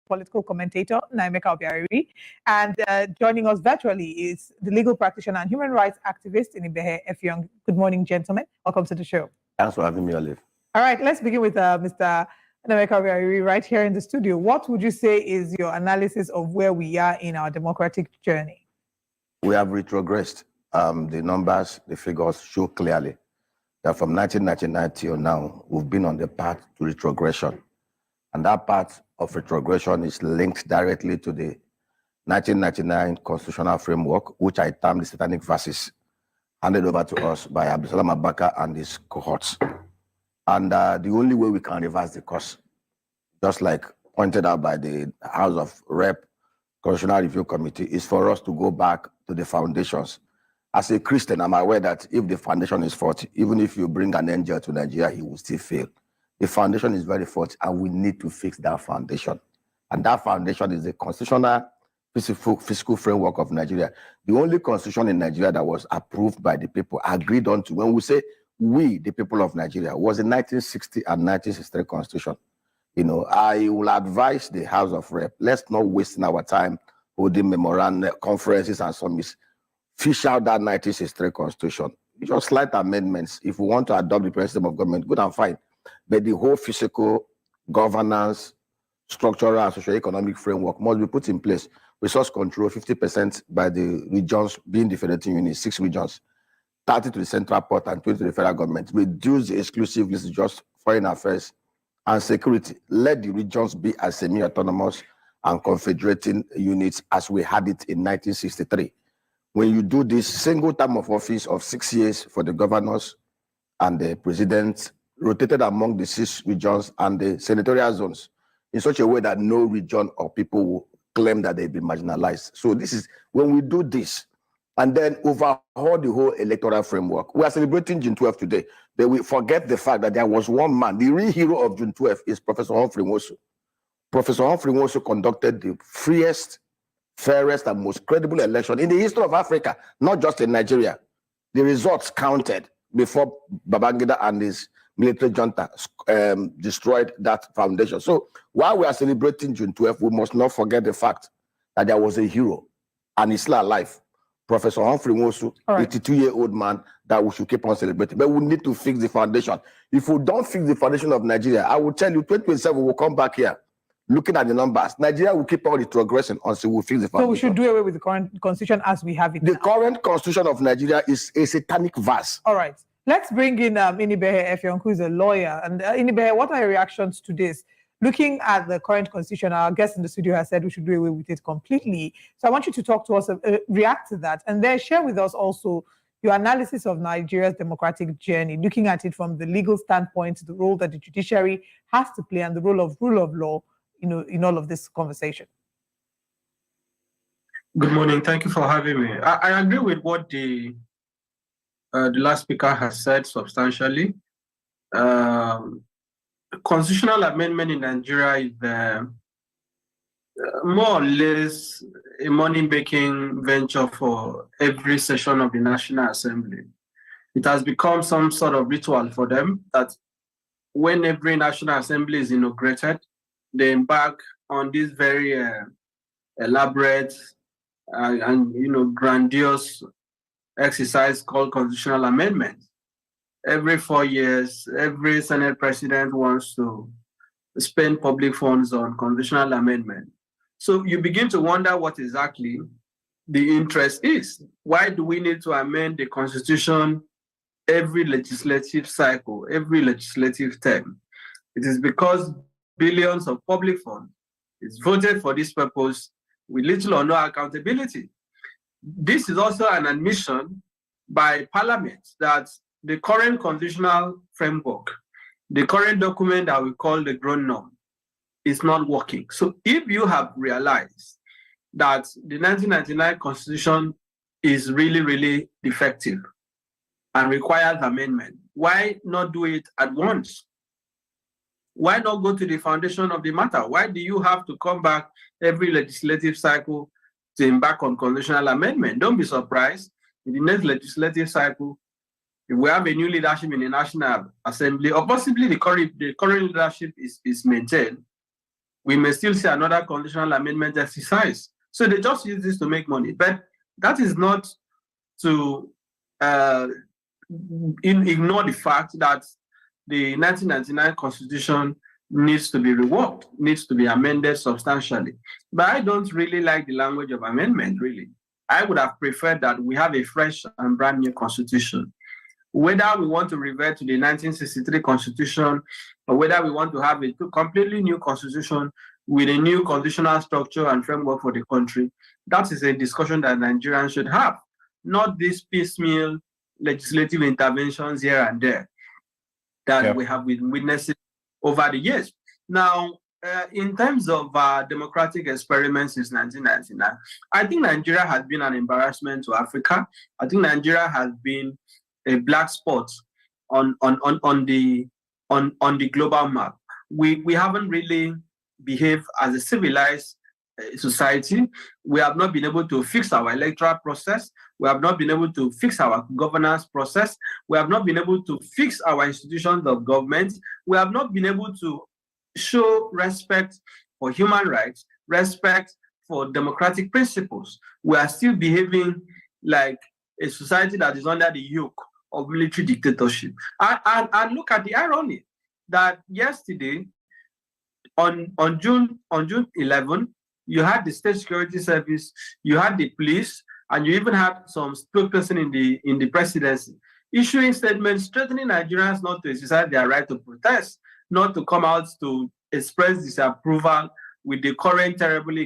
political commentator, Nnaemeka Obiareri. And joining us virtually is the legal practitioner and human rights activist, Inibehe Effiong. Good morning, gentlemen. Welcome to the show. Thanks for having me, Olive. All right, let's begin with Mr. Nnaemeka Obiareri right here in the studio. What would you say is your analysis of where we are in our democratic journey? We have retrogressed. The numbers, the figures show clearly that from 1999 till now, we've been on the path to retrogression. And that path of retrogression is linked directly to the 1999 constitutional framework, which I termed the satanic verses, handed over to us by Abdulsalam Abubakar and his cohorts. And the only way we can reverse the course, just like pointed out by the House of Rep Constitutional Review Committee, is for us to go back to the foundations. As a Christian, I'm aware that if the foundation is faulty, even if you bring an angel to Nigeria, he will still fail. The foundation is very faulty, and we need to fix that foundation. And that foundation is the constitutional fiscal framework of Nigeria. The only constitution in Nigeria that was approved by the people, agreed on to, when we say we, the people of Nigeria, was the 1960 and 1963 constitution. You know, I will advise the House of Rep, let's not waste our time holding memorandum conferences and summits. Fish out that 1963 constitution. Just slight amendments. If we want to adopt the present system of government, good and fine. But the whole physical governance, structural and socio-economic framework must be put in place. Resource control, 50% by the regions being the federating units, 6 regions, 30 to the central port and 20 to the federal government. Reduce the exclusive list, just foreign affairs and security. Let the regions be as semi-autonomous and confederating units as we had it in 1963. When you do this single term of office of 6 years for the governors and the president, rotated among the 6 regions and the senatorial zones in such a way that no region or people will claim that they've been marginalized. So this is when we do this and then overhaul the whole electoral framework. We are celebrating June 12 today, but we forget the fact that there was one man, the real hero of June 12 is Professor Humphrey Nwosu. Professor Humphrey Nwosu conducted the freest, fairest and most credible election in the history of Africa, not just in Nigeria. The results counted before Babangida and his military junta destroyed that foundation. So while we are celebrating June 12, we must not forget the fact that there was a hero and he's still alive, Professor Humphrey Nwosu, 82-year-old man that we should keep on celebrating. But we need to fix the foundation. If we don't fix the foundation of Nigeria, I will tell you, 2027 we'll come back here. Looking at the numbers, Nigeria will keep on retrogressing until we fix the foundation. So we should do away with the current constitution as we have it The now. current constitution of Nigeria is a satanic verse. All right. Let's bring in Inibehe Effiong, who is a lawyer. And Inibehe, what are your reactions to this? Looking at the current constitution, our guest in the studio has said we should do away with it completely. So I want you to talk to us, react to that, and then share with us also your analysis of Nigeria's democratic journey, looking at it from the legal standpoint, the role that the judiciary has to play, and the role of law, you know, in all of this conversation. Good morning. Thank you for having me. I agree with what the last speaker has said substantially. Constitutional amendment in Nigeria is more or less a money-making venture for every session of the National Assembly. It has become some sort of ritual for them that when every National Assembly is inaugurated, they embark on this very elaborate and grandiose exercise called constitutional amendment. Every 4 years, every Senate president wants to spend public funds on constitutional amendment. So you begin to wonder what exactly the interest is. Why do we need to amend the Constitution every legislative cycle, every legislative term? It is because billions of public funds is voted for this purpose with little or no accountability. This is also an admission by Parliament that the current constitutional framework, the current document that we call the ground norm, is not working. So if you have realized that the 1999 Constitution is really, really defective and requires amendment, why not do it at once? Why not go to the foundation of the matter? Why do you have to come back every legislative cycle to embark on constitutional amendment? Don't be surprised in the next legislative cycle, if we have a new leadership in the National Assembly, or possibly the current leadership is maintained, we may still see another constitutional amendment exercise. So they just use this to make money. But that is not to ignore the fact that the 1999 Constitution needs to be reworked, needs to be amended substantially. But I don't really like the language of amendment, really. I would have preferred that we have a fresh and brand new Constitution. Whether we want to revert to the 1963 Constitution or whether we want to have a completely new Constitution with a new constitutional structure and framework for the country, that is a discussion that Nigerians should have, not these piecemeal legislative interventions here and there that we have been witnessing over the years. Now, in terms of democratic experiments since 1999, I think Nigeria has been an embarrassment to Africa. I think Nigeria has been a black spot on the global map. We haven't really behaved as a civilized society. We have not been able to fix our electoral process. We have not been able to fix our governance process. We have not been able to fix our institutions of government. We have not been able to show respect for human rights, respect for democratic principles. We are still behaving like a society that is under the yoke of military dictatorship. And look at the irony that yesterday, on June 11, you had the State Security Service, you had the police, and you even had some spokesperson in the presidency issuing statements threatening Nigerians not to exercise their right to protest, not to come out to express disapproval with the current terrible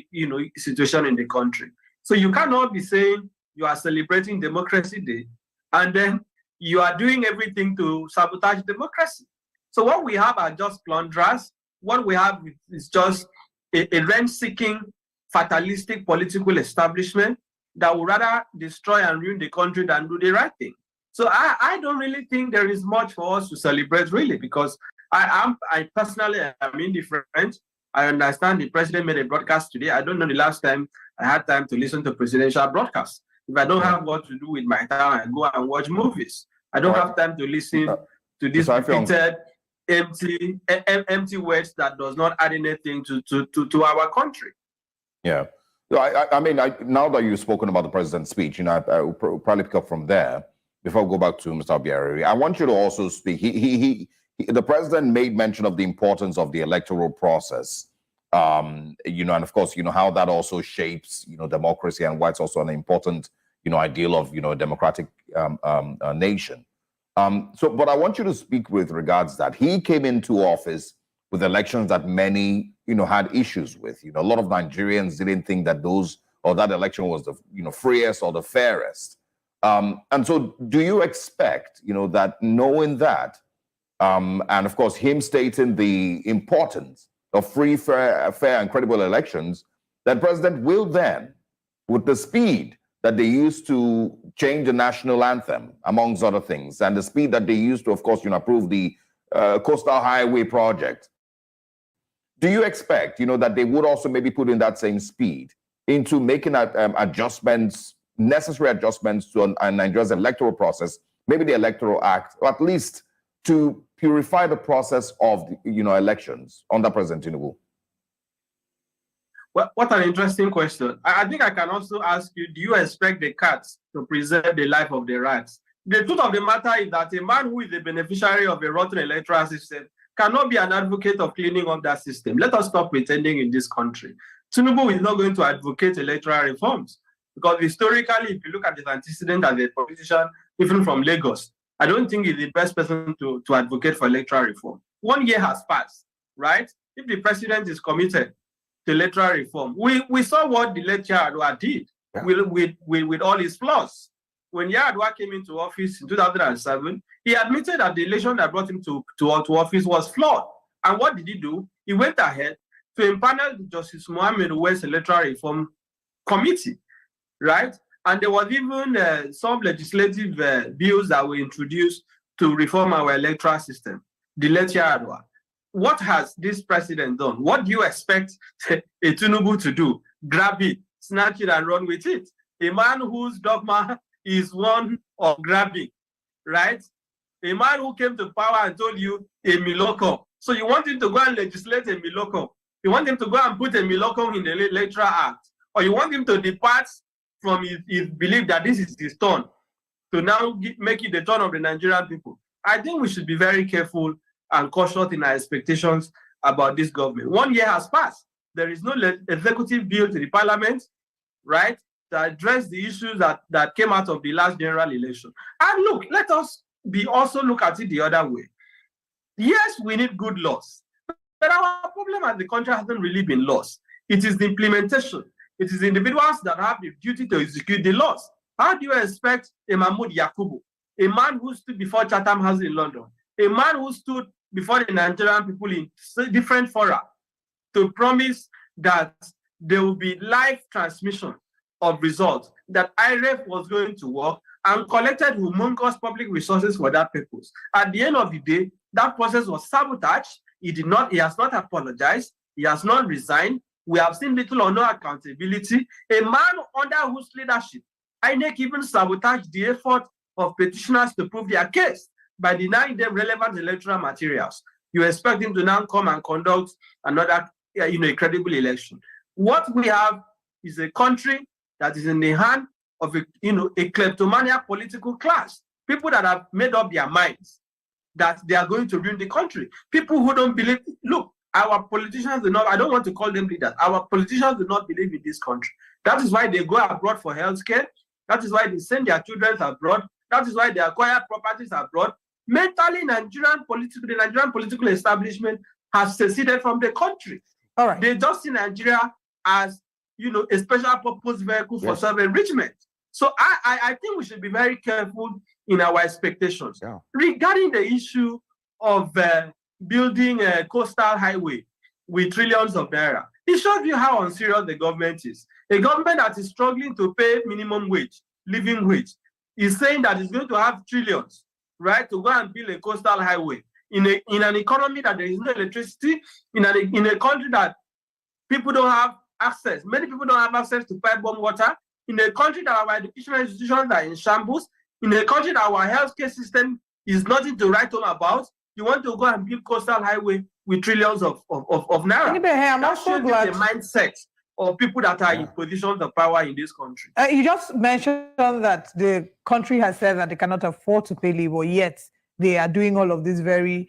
situation in the country. So you cannot be saying you are celebrating Democracy Day and then you are doing everything to sabotage democracy. So what we have are just plunderers. What we have is just a rent-seeking, fatalistic political establishment that would rather destroy and ruin the country than do the right thing. So I don't really think there is much for us to celebrate, really, because I personally am indifferent. I understand the president made a broadcast today. I don't know the last time I had time to listen to presidential broadcasts. If I don't have what to do with my time, I go and watch movies. I don't have time to listen to this repeated empty words that does not add anything to our country. Yeah. I mean, now that you've spoken about the president's speech, I will probably pick up from there before I go back to Mr. Obiareri. I want you to also speak. The president made mention of the importance of the electoral process, and of course, how that also shapes, democracy and why it's also an important, ideal of, a democratic nation. But I want you to speak with regards that he came into office with elections that many, had issues with. A lot of Nigerians didn't think that that election was the, freest or the fairest. And so do you expect, that knowing that, and of course, him stating the importance of free, fair and credible elections, that president will then, with the speed that they used to change the national anthem, amongst other things, and the speed that they used to, of course, approve the Coastal Highway project, do you expect, that they would also maybe put in that same speed into making necessary adjustments to Nigeria's electoral process, maybe the Electoral Act, or at least to purify the process of, elections under President Tinubu? Well, what an interesting question. I think I can also ask you, do you expect the cats to preserve the life of the rats? The truth of the matter is that a man who is the beneficiary of a rotten electoral system cannot be an advocate of cleaning up that system. Let us stop pretending in this country. Tinubu is not going to advocate electoral reforms because historically, if you look at his antecedent as a politician, even from Lagos, I don't think he's the best person to advocate for electoral reform. 1 year has passed, right? If the president is committed to electoral reform, we saw what the late Yar'Adua did with all his flaws. When Yar'Adua came into office in 2007, he admitted that the election that brought him to office was flawed. And what did he do? He went ahead to empanel the Justice Mohammed West Electoral Reform Committee, right? And there was even some legislative bills that were introduced to reform our electoral system, the late Yar'Adua. What has this president done? What do you expect a Tinubu to do? Grab it, snatch it, and run with it. A man whose dogma is one of grabbing, right? A man who came to power and told you a miloko. So you want him to go and legislate a miloko. You want him to go and put a milokong in the Electoral Act, or you want him to depart from his belief that this is his turn to now make it the turn of the Nigerian people. I think we should be very careful and cautious in our expectations about this government. 1 year has passed. There is no executive bill to the parliament, right, to address the issues that came out of the last general election. And look, let us also look at it the other way. Yes, we need good laws, but our problem as the country hasn't really been laws. It is the implementation. It is individuals that have the duty to execute the laws. How do you expect a Mahmoud Yakubu, a man who stood before Chatham House in London, a man who stood before the Nigerian people in different fora, to promise that there will be live transmission of results, that IREF was going to work and collected humongous public resources for that purpose? At the end of the day, that process was sabotaged. He has not apologized. He has not resigned. We have seen little or no accountability. A man under whose leadership INEC even sabotaged the effort of petitioners to prove their case by denying them relevant electoral materials. You expect him to now come and conduct another, a credible election. What we have is a country that is in the hand of a kleptomaniac political class. People that have made up their minds that they are going to ruin the country. People who don't believe. Look, our politicians do not. I don't want to call them leaders. Our politicians do not believe in this country. That is why they go abroad for healthcare. That is why they send their children abroad. That is why they acquire properties abroad. Mentally, the Nigerian political establishment has seceded from the country. All right. They just see Nigeria as, a special purpose vehicle for self-enrichment. So I think we should be very careful in our expectations. Yeah. Regarding the issue of building a coastal highway with trillions of naira, it shows you how unserious the government is. A government that is struggling to pay minimum wage, living wage, is saying that it's going to have trillions, right, to go and build a coastal highway in an economy that there is no electricity, in a country that people don't have access. Many people don't have access to pipe-borne water. In a country that our educational institutions are in shambles. In a country that our healthcare system is nothing to write home about. You want to go and build coastal highway with trillions of naira. Inibehe, I'm also glad the mindset of people that are in positions of power in this country. You just mentioned that the country has said that they cannot afford to pay labor, yet they are doing all of these very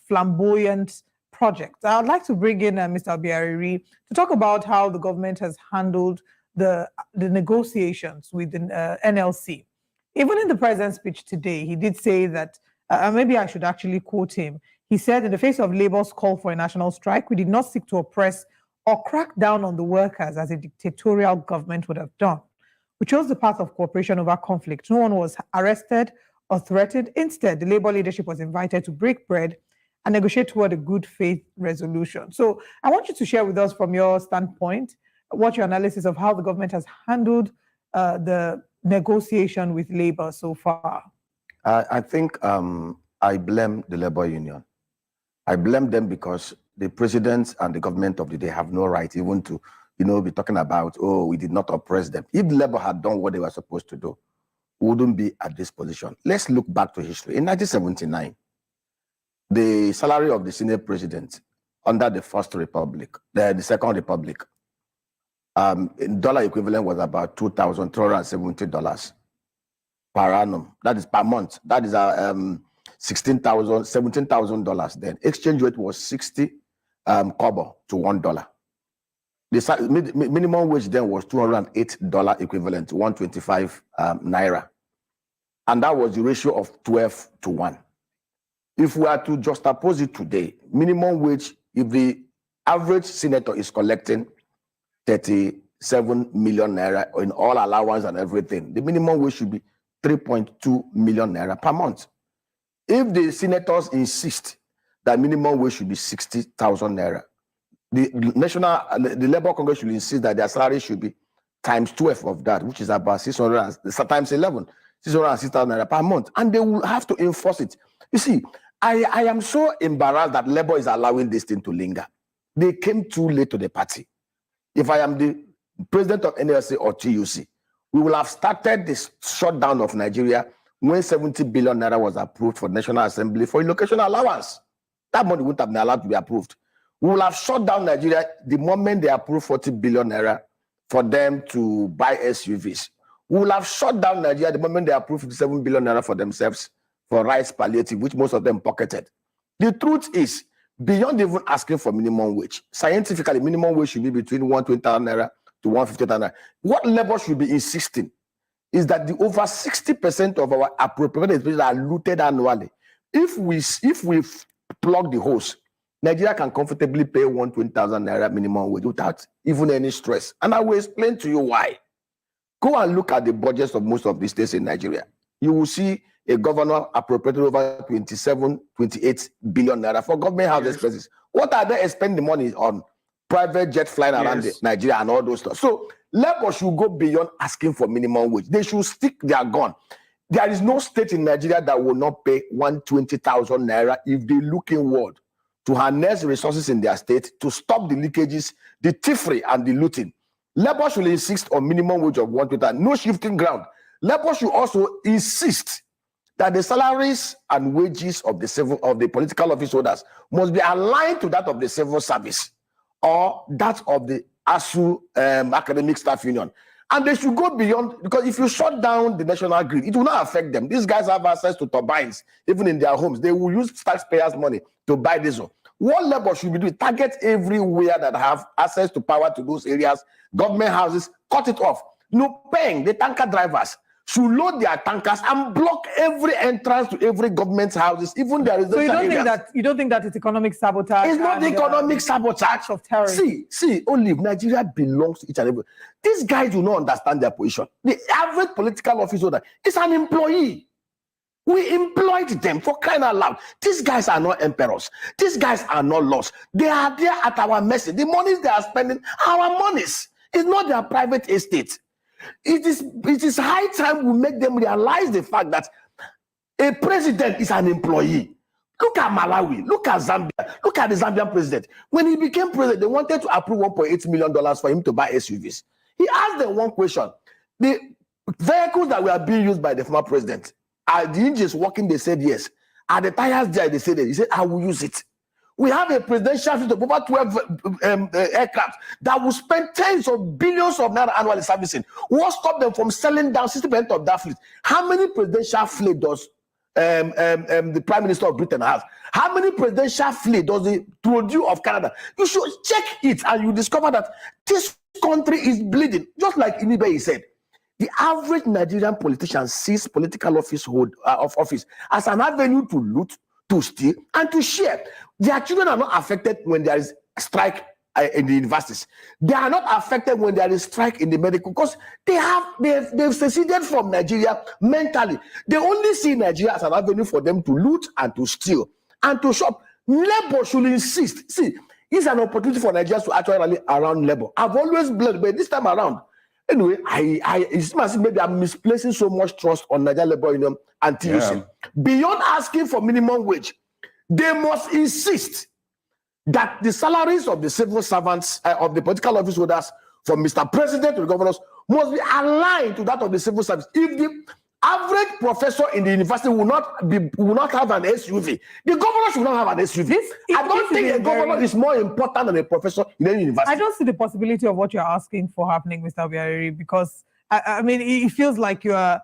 flamboyant projects. I would like to bring in Mr. Obiareri to talk about how the government has handled the negotiations with the NLC. Even in the president's speech today, he did say that, maybe I should actually quote him. He said, in the face of Labour's call for a national strike, we did not seek to oppress or crack down on the workers as a dictatorial government would have done. We chose the path of cooperation over conflict. No one was arrested or threatened. Instead, the Labour leadership was invited to break bread and negotiate toward a good faith resolution. So I want you to share with us from your standpoint what your analysis of how the government has handled the negotiation with Labour so far. I think I blame the labor union. I blame them because the president and the government of the day have no right even to, be talking about, oh, we did not oppress them. If Labour had done what they were supposed to do, we wouldn't be at this position. Let's look back to history. In 1979, the salary of the senior president under the First Republic, the Second Republic, in dollar equivalent was about $2,270 per annum. That is per month. That is $17,000 then. Exchange rate was 60 kobo to $1. The minimum wage then was $208 equivalent to 125 naira. And that was the ratio of 12 to 1. If we are to juxtapose it today, minimum wage, if the average senator is collecting 37 million naira in all allowance and everything, the minimum wage should be 3.2 million naira per month. If the senators insist that minimum wage should be 60,000 naira, the Labour Congress should insist that their salary should be times 12 of that, which is about 600 times 11, 606,000 naira per month, and they will have to enforce it. You see, I am so embarrassed that Labour is allowing this thing to linger. They came too late to the party. If I am the president of NLC or TUC, we will have started this shutdown of Nigeria when 70 billion naira was approved for the National Assembly for relocation allowance. That money wouldn't have been allowed to be approved. We will have shut down Nigeria the moment they approve 40 billion naira for them to buy SUVs. We will have shut down Nigeria the moment they approve 57 billion naira for themselves for rice palliative, which most of them pocketed. The truth is, beyond even asking for minimum wage, scientifically, minimum wage should be between 120,000 naira to 150,000 naira. What Labour should be insisting is that the over 60% of our appropriated expenses are looted annually. If we plug the holes, Nigeria can comfortably pay 120,000 naira minimum wage without even any stress. And I will explain to you why. Go and look at the budgets of most of the states in Nigeria. You will see a governor appropriated over 27, 28 billion naira for government house expenses. What are they spending the money on? Private jet flying around Nigeria and all those stuff. So Labour should go beyond asking for minimum wage. They should stick their gun. There is no state in Nigeria that will not pay 120,000 naira if they look inward to harness resources in their state to stop the leakages, the thievery, and the looting. Labour should insist on minimum wage of 120,000, no shifting ground. Labour should also insist that the salaries and wages of the political office holders must be aligned to that of the civil service or that of the ASU academic staff union. And they should go beyond, because if you shut down the national grid, it will not affect them. These guys have access to turbines, even in their homes. They will use taxpayers' money to buy diesel. What Labour should be doing, target everywhere that have access to power to those areas, government houses, cut it off. No paying the tanker drivers should load their tankers and block every entrance to every government's houses, even their residential areas. You don't think that it's economic sabotage? It's not economic sabotage of terrorism. See, only Nigeria belongs to each and every. These guys do not understand their position. The average political office holder is an employee. We employed them, for crying out loud. These guys are not emperors. These guys are not lost. They are there at our mercy. The monies they are spending are our monies. It's not their private estate. It is high time we make them realize the fact that a president is an employee. Look at Malawi, look at Zambia, look at the Zambian president. When he became president, they wanted to approve $1.8 million for him to buy SUVs. He asked them one question. The vehicles that were being used by the former president, are the engines working? They said yes. Are the tires there? They said yes. He said, I will use it. We have a presidential fleet of over 12 aircraft that will spend tens of billions of naira annually servicing. What stopped them from selling down 60% of that fleet? How many presidential fleet does the Prime Minister of Britain have? How many presidential fleet does the Trudeau of Canada? You should check it and you discover that this country is bleeding. Just like Inibehe said, the average Nigerian politician sees political office as an avenue to loot, to steal, and to share. Their children are not affected when there is strike in the universities. They are not affected when there is strike in the medical, because they've seceded from Nigeria mentally. They only see Nigeria as an avenue for them to loot and to steal and to shop. Labour should insist. See, it's an opportunity for Nigerians to actually rally around Labour. I've always blamed, but this time around, anyway, it's maybe I'm misplacing so much trust on Nigeria Labour Union and TUC. Beyond asking for minimum wage, they must insist that the salaries of the civil servants, of the political office holders, from Mr. President to the governors, must be aligned to that of the civil service. If the average professor in the university will not have an SUV, the governor should not have an SUV. I don't think a governor is more important than a professor in any university. I don't see the possibility of what you're asking for happening, Mr. Obiareri, because I mean, it feels like you are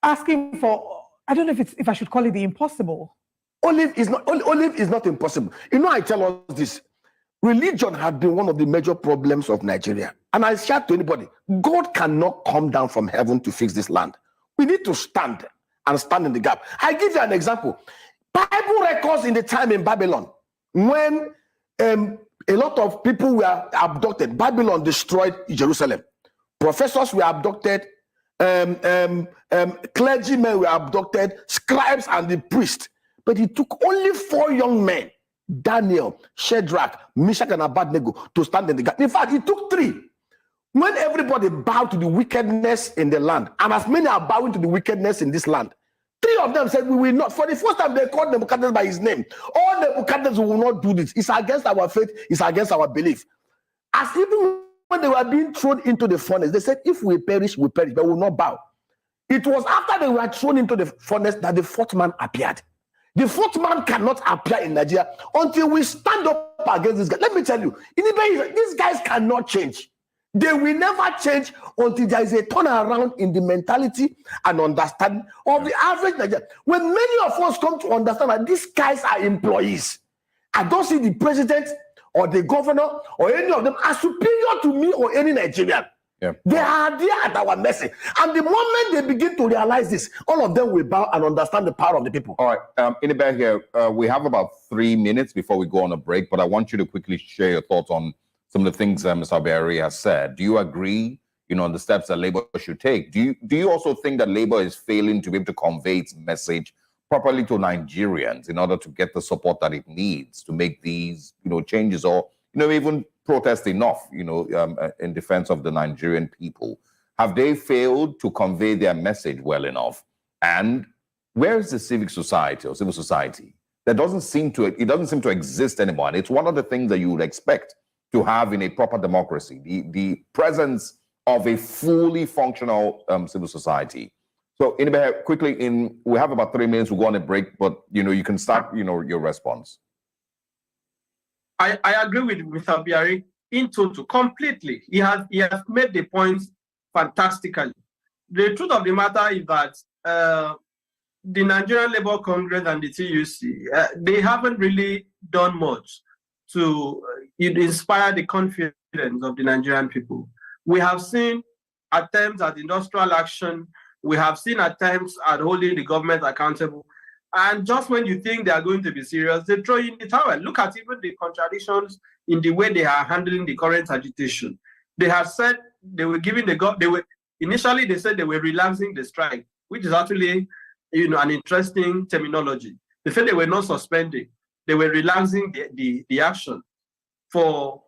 asking for, I don't know if I should call it the impossible. Olive is not impossible. You know, I tell us this. Religion has been one of the major problems of Nigeria. And I shout to anybody, God cannot come down from heaven to fix this land. We need to stand in the gap. I give you an example. Bible records in the time in Babylon, when a lot of people were abducted. Babylon destroyed Jerusalem. Professors were abducted. Clergymen were abducted. Scribes and the priests. But it took only 4 young men, Daniel, Shadrach, Meshach, and Abednego, to stand in the gap. In fact, it took 3. When everybody bowed to the wickedness in the land, and as many are bowing to the wickedness in this land, 3 of them said, we will not. For the first time, they called Nebuchadnezzar by his name. All Nebuchadnezzar will not do this. It's against our faith. It's against our belief. As even when they were being thrown into the furnace, they said, if we perish, we perish, but we will not bow. It was after they were thrown into the furnace that the 4th man appeared. The fourth man cannot appear in Nigeria until we stand up against this guy. Let me tell you, these guys cannot change. They will never change until there is a turnaround in the mentality and understanding of the average Nigerian. When many of us come to understand that these guys are employees, I don't see the president or the governor or any of them as superior to me or any Nigerian. Yeah. They are there at our mercy. And the moment they begin to realize this, all of them will bow and understand the power of the people. All right, Inibehe here, we have about 3 minutes before we go on a break, but I want you to quickly share your thoughts on some of the things Mr. Obiareri has said. Do you agree, on the steps that Labour should take? Do you also think that Labour is failing to be able to convey its message properly to Nigerians in order to get the support that it needs to make these, changes, or, even protest enough, in defense of the Nigerian people? Have they failed to convey their message well enough? And where is the civic society or civil society? It doesn't seem to exist anymore. And it's one of the things that you would expect to have in a proper democracy, the presence of a fully functional civil society. So, Inibehe, quickly, we have about 3 minutes. We'll go on a break, but you can start, your response. I agree with Mr. Obiareri in total, completely. He has made the points fantastically. The truth of the matter is that the Nigerian Labour Congress and the TUC, they haven't really done much to inspire the confidence of the Nigerian people. We have seen attempts at industrial action. We have seen attempts at holding the government accountable. And just when you think they are going to be serious, they throw in the towel. Look at even the contradictions in the way they are handling the current agitation. They have said they were giving initially they said they were relaxing the strike, which is actually, an interesting terminology. They said they were not suspending. They were relaxing the action for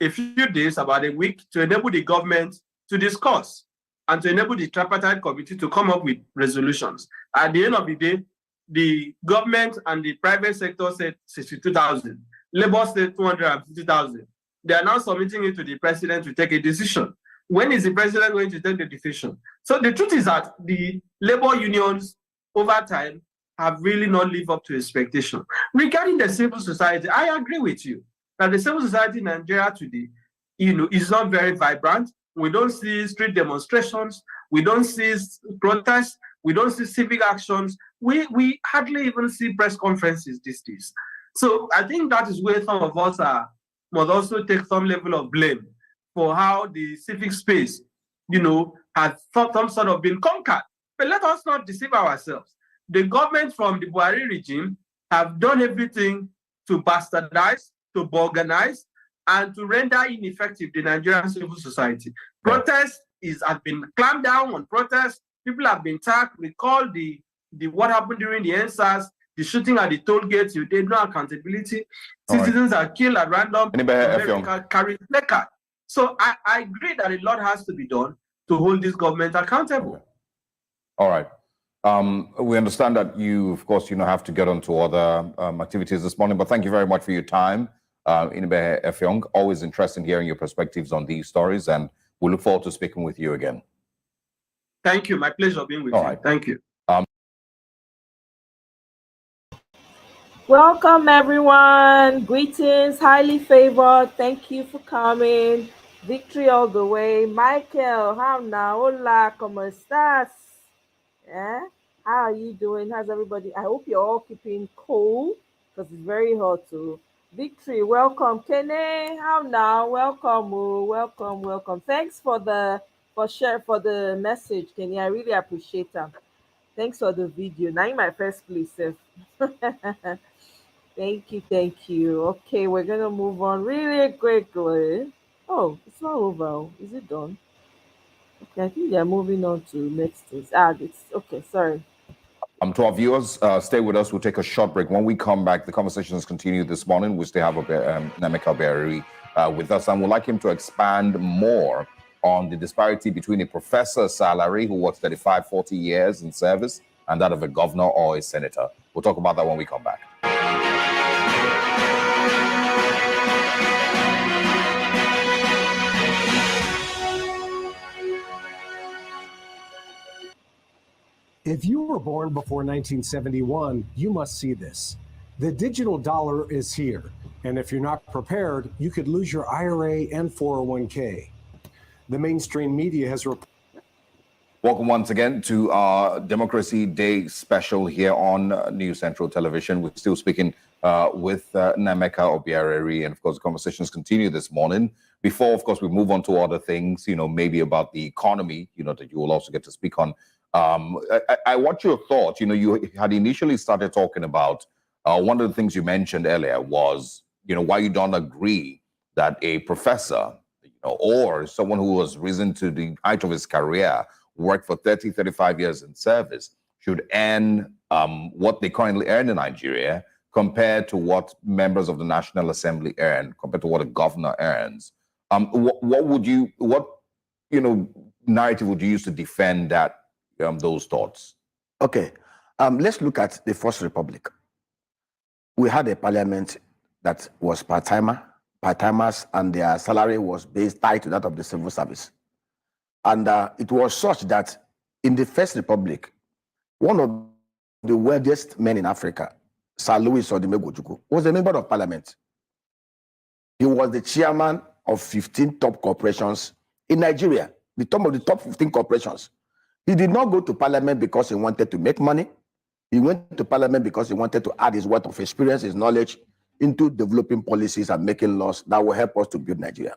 a few days, about a week, to enable the government to discuss and to enable the tripartite committee to come up with resolutions. At the end of the day, the government and the private sector said 62,000. Labour said 250,000. They are now submitting it to the president to take a decision. When is the president going to take the decision? So the truth is that the labor unions over time have really not lived up to expectation. Regarding the civil society, I agree with you that the civil society in Nigeria today, is not very vibrant. We don't see street demonstrations. We don't see protests. We don't see civic actions. We hardly even see press conferences these days. So I think that is where some of us must also take some level of blame for how the civic space, has some sort of been conquered. But let us not deceive ourselves. The government from the Buhari regime have done everything to bastardize, to organize, and to render ineffective the Nigerian civil society. Protest has been clamped down on protests. People have been tagged. Recall the what happened during the NSAS, the shooting at the toll gates. You did no accountability. Citizens are killed at random. Carry placard. So I agree that a lot has to be done to hold this government accountable. All right. We understand that you, of course, have to get on to other activities this morning, but thank you very much for your time, Inibehe Effiong. Always interested in hearing your perspectives on these stories, and we look forward to speaking with you again. Thank you. My pleasure being with you. Right. Thank you. Welcome, everyone. Greetings, highly favored. Thank you for coming. Victory all the way. Michael, how now? Hola, ¿cómo estás? Yeah? How are you doing? How's everybody? I hope you're all keeping cool because it's very hot too. Victory, welcome. Kene, how now? Welcome, welcome. Thanks for the message, Kenny. I really appreciate that. Thanks for the video. Now in my first place, sir. Thank you. Okay, we're gonna move on really quickly. Oh, it's not over. Is it done? Okay, I think they're moving on to next things. It's okay. Sorry. To our viewers, stay with us. We'll take a short break. When we come back, the conversations continue this morning. We still have Nnaemeka Obiareri with us, and we'd like him to expand more on the disparity between a professor's salary who works 35, 40 years in service and that of a governor or a senator. We'll talk about that when we come back. If you were born before 1971, you must see this. The digital dollar is here, and if you're not prepared, you could lose your IRA and 401k. The mainstream media has reported. Welcome once again to our Democracy Day special here on News Central Television. We're still speaking with Nnaemeka Obiareri, and of course, the conversations continue this morning. Before, of course, we move on to other things, maybe about the economy, that you will also get to speak on. I want your thoughts. You had initially started talking about one of the things you mentioned earlier was, why you don't agree that a professor, or someone who has risen to the height of his career, worked for 30, 35 years in service, should earn what they currently earn in Nigeria compared to what members of the National Assembly earn, compared to what a governor earns. What narrative would you use to defend that, those thoughts? Okay, let's look at the First Republic. We had a parliament that was part-timers, and their salary was based tied to that of the civil service. And it was such that in the First Republic, one of the wealthiest men in Africa, Sir Louis Odumegwu, was a member of parliament. He was the chairman of 15 top corporations in Nigeria, the top of the top 15 corporations. He did not go to parliament because he wanted to make money. He went to parliament because he wanted to add his wealth of experience, his knowledge into developing policies and making laws that will help us to build Nigeria.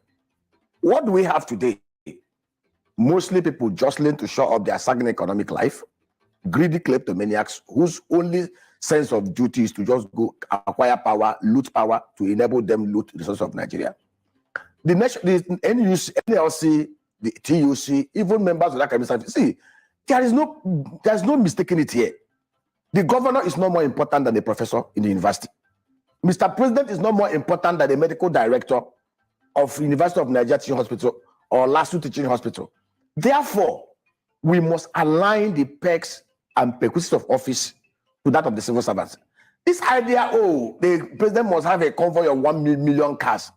What do we have today? Mostly people jostling to show up their sagging economic life, greedy kleptomaniacs whose only sense of duty is to just go acquire power, loot power to enable them loot the resources of Nigeria. The NUC, NLC, the TUC, even members of that community, see, there's no mistaking it here. The governor is no more important than the professor in the university. Mr. President is no more important than the medical director of University of Nigeria Teaching Hospital or LASU Teaching Hospital. Therefore, we must align the perks and perquisites of office to that of the civil servants. This idea, the president must have a convoy of 1 million cars,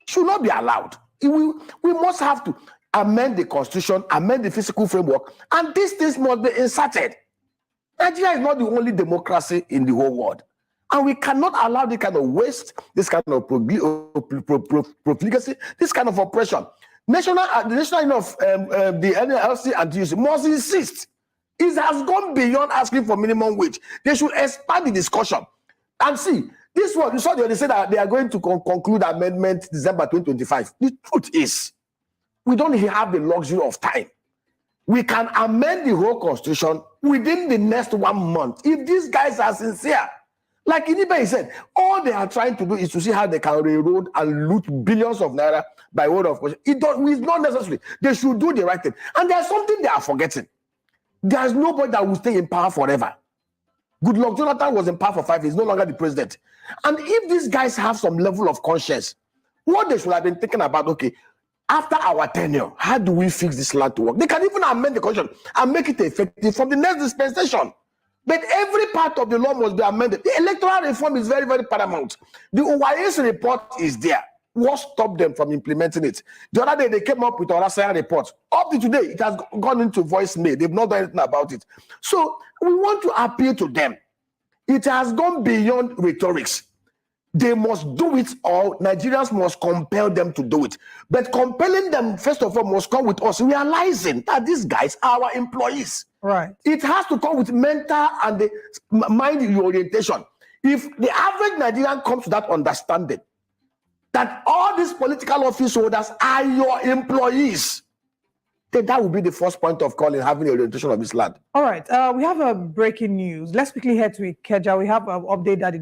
should not be allowed. We must have to amend the constitution, amend the fiscal framework, and these things must be inserted. Nigeria is not the only democracy in the whole world. And we cannot allow this kind of waste, this kind of profligacy, this kind of oppression. The national union of the NLC and TUC must insist. It has gone beyond asking for minimum wage. They should expand the discussion. And see, this one, you saw they say that they are going to conclude amendment December 2025. The truth is, we don't have the luxury of time. We can amend the whole constitution within the next 1 month if these guys are sincere. Like Inibehe said, all they are trying to do is to see how they can railroad and loot billions of naira by word of caution. It's not necessary. They should do the right thing. And there's something they are forgetting. There's nobody that will stay in power forever. Goodluck Jonathan was in power for 5 years, no longer the president. And if these guys have some level of conscience, what they should have been thinking about, okay, after our tenure, how do we fix this land to work? They can even amend the constitution and make it effective from the next dispensation. But every part of the law must be amended. The electoral reform is very, very paramount. The OYS report is there. What stopped them from implementing it? The other day, they came up with a Orasaya report. Up to today, it has gone into voicemail. They've not done anything about it. So we want to appeal to them. It has gone beyond rhetorics. They must do it, or Nigerians must compel them to do it. But compelling them, first of all, must come with us realizing that these guys are our employees. Right. It has to come with mental and the mind orientation. If the average Nigerian comes to that understanding, that all these political office holders are your employees, then that will be the first point of call in having a orientation of this land. All right. We have a breaking news. Let's quickly head to Ikeja. We have an update that the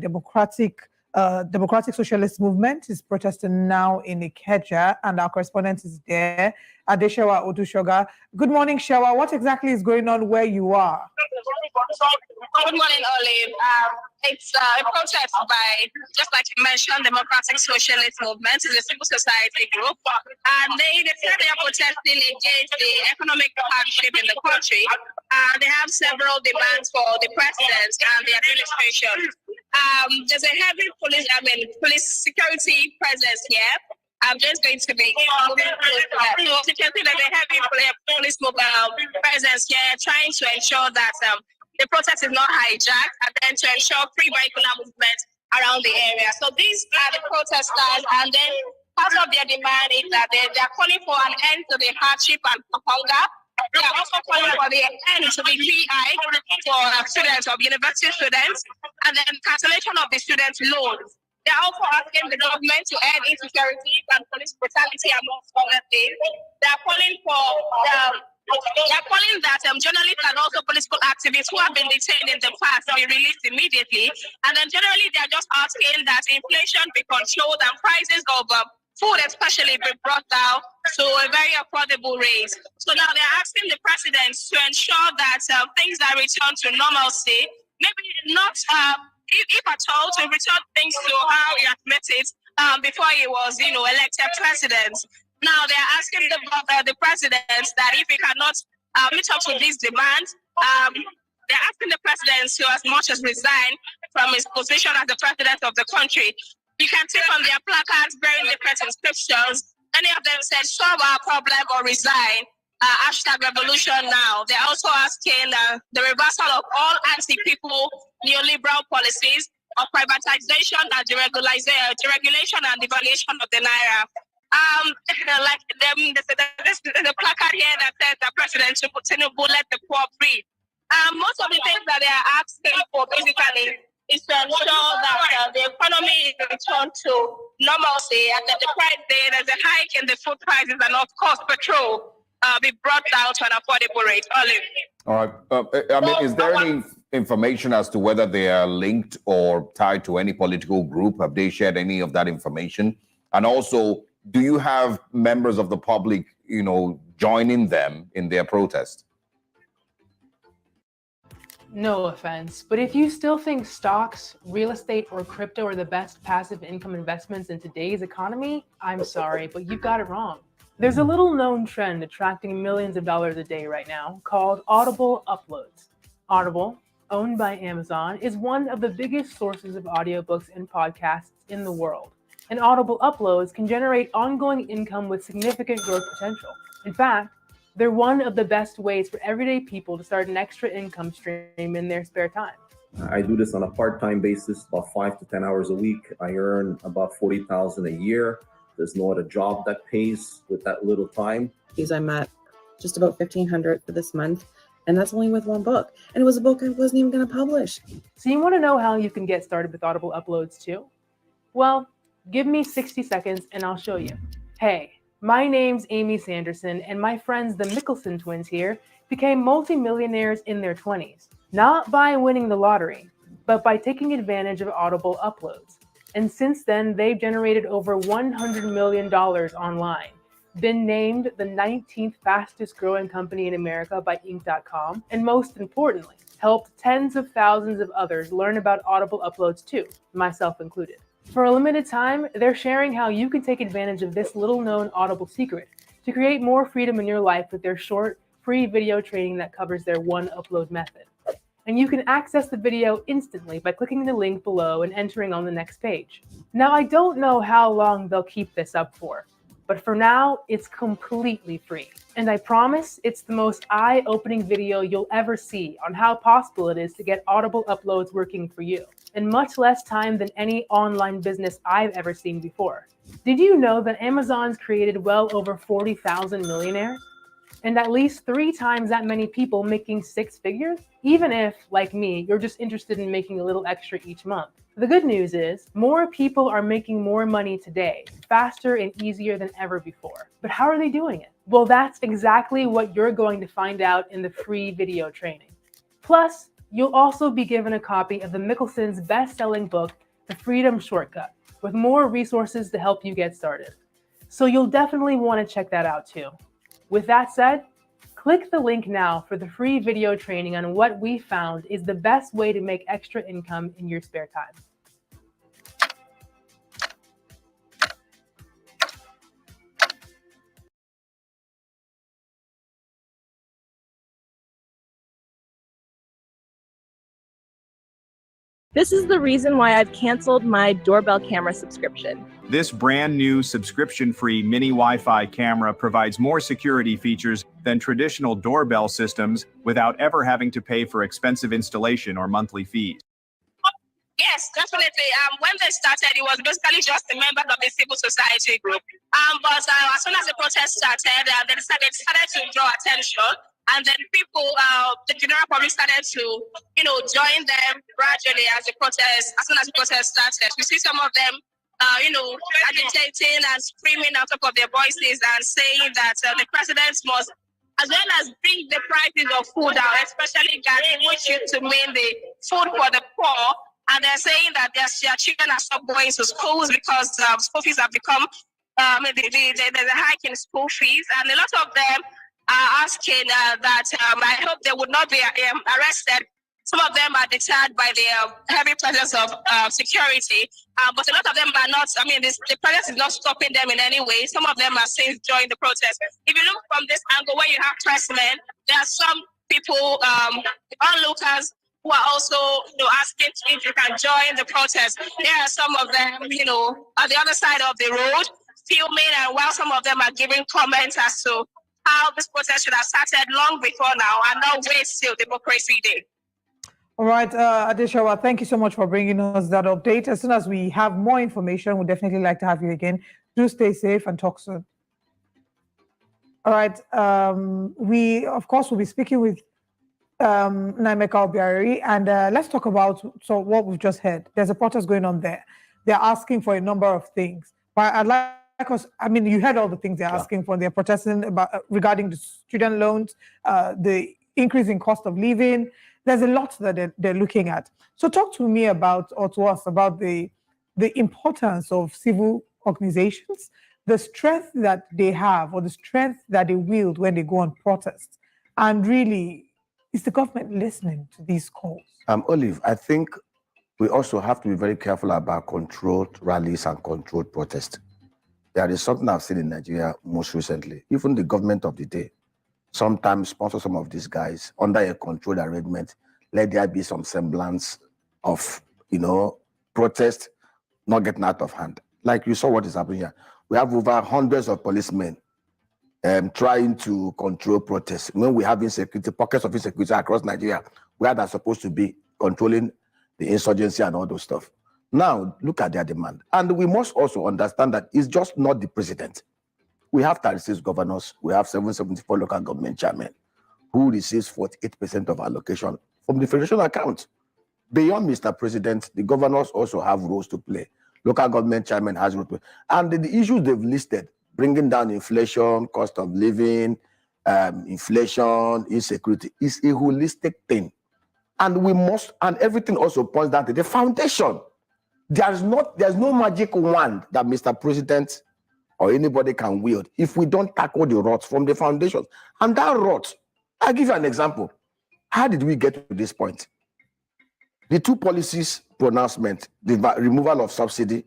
Democratic Socialist Movement is protesting now in Ikeja, and our correspondent is there, Adeshewa Odushoga. Good morning, Shewa. What exactly is going on where you are? Good morning, Olive. It's a protest by, just like you mentioned, Democratic Socialist Movement is a civil society group, and they said they are protesting against the economic hardship in the country. They have several demands for the president and the administration. There's a heavy police security presence here, I'm just going to be moving close to that. So you can see that the heavy police mobile presence here, trying to ensure that the protest is not hijacked, and then to ensure free vehicular movement around the area. So these are the protesters, and then part of their demand is that they're calling for an end to the hardship and hunger. They are also calling for the end to the fee hike for students, of university students, and then cancellation of the students' loans. They are also asking the government to end insecurity and police brutality, amongst other things. They are calling for that journalists and also political activists who have been detained in the past be released immediately. And then generally, they are just asking that inflation be controlled and prices of food especially be brought down to a very affordable rate. So now they're asking the president to ensure that things are returned to normalcy, maybe not, if at all, to return things to how he had met it before he was, elected president. Now they're asking the president that if he cannot meet up to these demands, they're asking the president to as much as resign from his position as the president of the country. You can see from their placards bearing different inscriptions. Many of them said, solve our problem or resign. #revolution now. They're also asking the reversal of all anti-people neoliberal policies of privatization and deregulation and devaluation of the naira. Like the placard here that says that President Tinubu let the poor breathe. Most of the things that they are asking for basically is to ensure that the economy is returned to normalcy, and that there's a hike in the food prices, and of course petrol be brought down to an affordable rate. Olive. All right. Is there any information as to whether they are linked or tied to any political group? Have they shared any of that information? And also, do you have members of the public, joining them in their protest? No offense, but if you still think stocks, real estate, or crypto are the best passive income investments in today's economy, I'm sorry, but you've got it wrong. There's a little known trend attracting millions of dollars a day right now called Audible uploads. Audible, owned by Amazon, is one of the biggest sources of audiobooks and podcasts in the world. And Audible uploads can generate ongoing income with significant growth potential. In fact, they're one of the best ways for everyday people to start an extra income stream in their spare time. I do this on a part-time basis, about 5 to 10 hours a week. I earn about $40,000 a year. There's no other job that pays with that little time. I'm at just about $1,500 for this month, and that's only with one book. And it was a book I wasn't even going to publish. So you want to know how you can get started with Audible uploads too? Well, give me 60 seconds and I'll show you. Hey, my name's Amy Sanderson, and my friends, the Mickelson twins here, became multimillionaires in their 20s. Not by winning the lottery, but by taking advantage of Audible uploads. And since then, they've generated over $100 million online, been named the 19th fastest growing company in America by Inc.com, and most importantly, helped tens of thousands of others learn about Audible uploads too, myself included. For a limited time, they're sharing how you can take advantage of this little-known Audible secret to create more freedom in your life with their short, free video training that covers their one upload method. And you can access the video instantly by clicking the link below and entering on the next page. Now, I don't know how long they'll keep this up for, but for now, it's completely free. And I promise it's the most eye-opening video you'll ever see on how possible it is to get Audible uploads working for you, in much less time than any online business I've ever seen before. Did you know that Amazon's created well over 40,000 millionaires? And at least 3 times that many people making 6 figures? Even if, like me, you're just interested in making a little extra each month. The good news is, more people are making more money today, faster and easier than ever before. But how are they doing it? Well, that's exactly what you're going to find out in the free video training. Plus, you'll also be given a copy of the Mickelson's best-selling book, The Freedom Shortcut, with more resources to help you get started. So you'll definitely want to check that out too. With that said, click the link now for the free video training on what we found is the best way to make extra income in your spare time. This is the reason why I've canceled my doorbell camera subscription. This brand new subscription-free mini Wi-Fi camera provides more security features than traditional doorbell systems without ever having to pay for expensive installation or monthly fees. Yes, definitely. When they started, it was basically just the members of the civil society group. But as soon as the protest started, they started to draw attention, and then people, the general public, started to, join them gradually as soon as the protest started. We see some of them, agitating and screaming out of their voices and saying that the president must, as well as bring the prices of food down, especially gas, which used to mean the food for the poor. And they're saying that their children are stopped going to schools because school fees have become, there's a hike in school fees. And a lot of them are asking that I hope they would not be arrested. Some of them are deterred by the heavy presence of security. But a lot of them are not, the presence is not stopping them in any way. Some of them are since joined the protest. If you look from this angle where you have pressmen, there are some people, onlookers, who are also, asking if you can join the protest. There are some of them, at the other side of the road, filming, and while some of them are giving comments as to how this protest should have started long before now and not wait till Democracy Day. All right, Adeshawa, thank you so much for bringing us that update. As soon as we have more information, we'd definitely like to have you again. Do stay safe and talk soon. All right, we, of course, will be speaking with Nnaemeka Obiareri, and let's talk about what we've just heard. There's a protest going on there. They're asking for a number of things, but I'd like us, you heard all the things they're asking for. They're protesting about regarding the student loans, the increase in cost of living. There's a lot that they're looking at. So talk to me about, or to us about the importance of civil organizations, the strength that they have, or the strength that they wield when they go on protest, and really, is the government listening to these calls? Olive, I think we also have to be very careful about controlled rallies and controlled protests. There is something I've seen in Nigeria most recently. Even the government of the day sometimes sponsor some of these guys under a controlled arrangement. Let there be some semblance of, protest not getting out of hand. Like you saw what is happening here. We have over hundreds of policemen trying to control protests. When we have insecurity, pockets of insecurity across Nigeria, where they're supposed to be controlling the insurgency and all those stuff. Now, look at their demand. And we must also understand that it's just not the president. We have 36 governors. We have 774 local government chairmen who receives 48% of allocation from the federation account. Beyond Mr. President, the governors also have roles to play. Local government chairman has roles to play. And the issues they've listed, bringing down inflation, cost of living, inflation, insecurity, is a holistic thing. And we must, and everything also points down to the foundation. There's no magic wand that Mr. President or anybody can wield if we don't tackle the roots from the foundations. And that rot, I'll give you an example. How did we get to this point? The two policies pronouncement, the removal of subsidy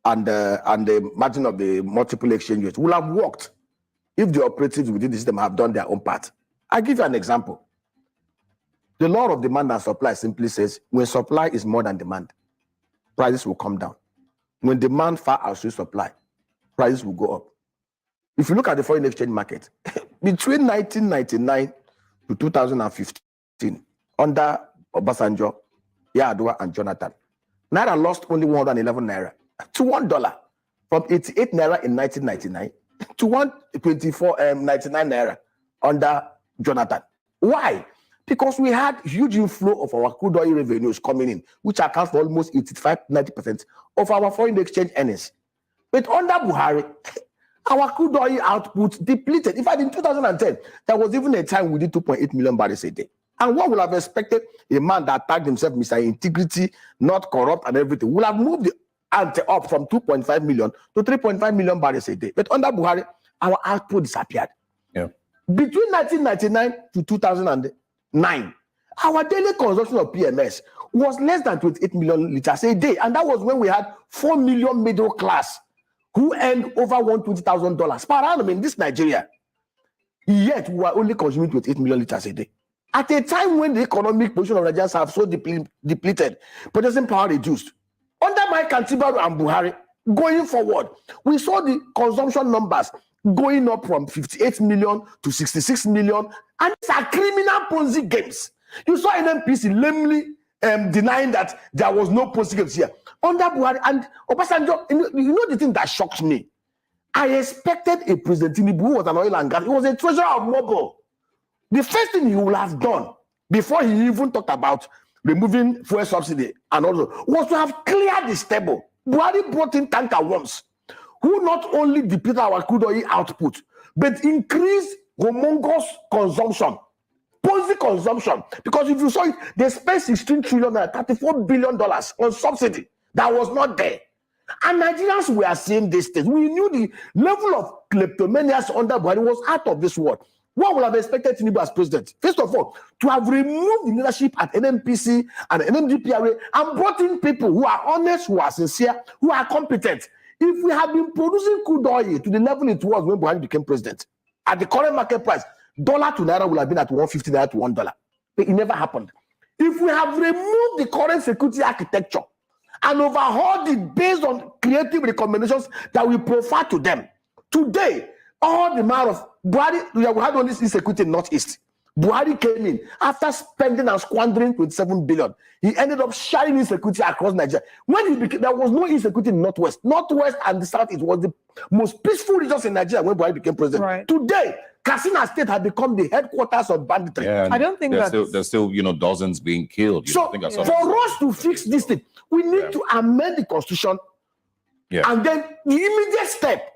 and the margin of the multiple exchange rates will have worked if the operatives within the system have done their own part. I'll give you an example. The law of demand and supply simply says when supply is more than demand, prices will come down. When demand far outstrips supply, prices will go up. If you look at the foreign exchange market, between 1999 to 2015, under Obasanjo, Yar'Adua, and Jonathan, Naira lost only 111 Naira to $1, from 88 Naira in 1999 to 124.99 Naira under Jonathan. Why? Because we had huge inflow of our crude oil revenues coming in, which accounts for almost 85-90% of our foreign exchange earnings. But under Buhari, our crude oil output depleted. In fact, in 2010, there was even a time we did 2.8 million barrels a day. And what would have expected a man that tagged himself Mr. Integrity, not corrupt and everything, would have moved the ante up from 2.5 million to 3.5 million barrels a day. But under Buhari, our output disappeared. Yeah. Between 1999 to 2009, our daily consumption of PMS was less than 28 million liters a day. And that was when we had 4 million middle class who earned over $120,000 per annum in this Nigeria. Yet we were only consuming 28 million liters a day. at a time when the economic position of Nigerians have so depleted, purchasing power reduced. Under Mike Antibaru and Buhari, going forward, we saw the consumption numbers going up from 58 million to 66 million, and these are criminal Ponzi games. You saw NNPC lamely denying that there was no Ponzi games here. Under Buhari and Obasanjo, you know the thing that shocked me? I expected a President Tinubu who was an oil and gas. He was a treasurer of Mobile. The first thing he would have done before he even talked about removing fuel subsidy and all that was to have cleared the stable. Buhari brought in tanker worms who not only depleted our crude oil output, but increased humongous consumption, Ponzi consumption. Because if you saw it, they spent $16 trillion, $34 billion on subsidy that was not there. And Nigerians were seeing these things. We knew the level of kleptomania under Buhari was out of this world. What would have expected Tinubu as president? First of all, to have removed the leadership at NNPC and NMDPRA and brought in people who are honest, who are sincere, who are competent. If we had been producing crude oil to the level it was when Buhari became president, at the current market price, dollar to naira would have been at 150 naira to $1. But it never happened. If we have removed the current security architecture and overhauled it based on creative recommendations that we prefer to them, today, all the amount of Buhari, we had only insecurity in Northeast. Buhari came in after spending and squandering 27 billion. He ended up sharing insecurity across Nigeria. When he became, there was no insecurity in Northwest. Northwest and the South, it was the most peaceful regions in Nigeria when Buhari became president. Right. Today, Katsina State had become the headquarters of banditry. Yeah, I don't think there's still dozens being killed. So for us to fix this thing, we need to amend the constitution, and then the immediate step,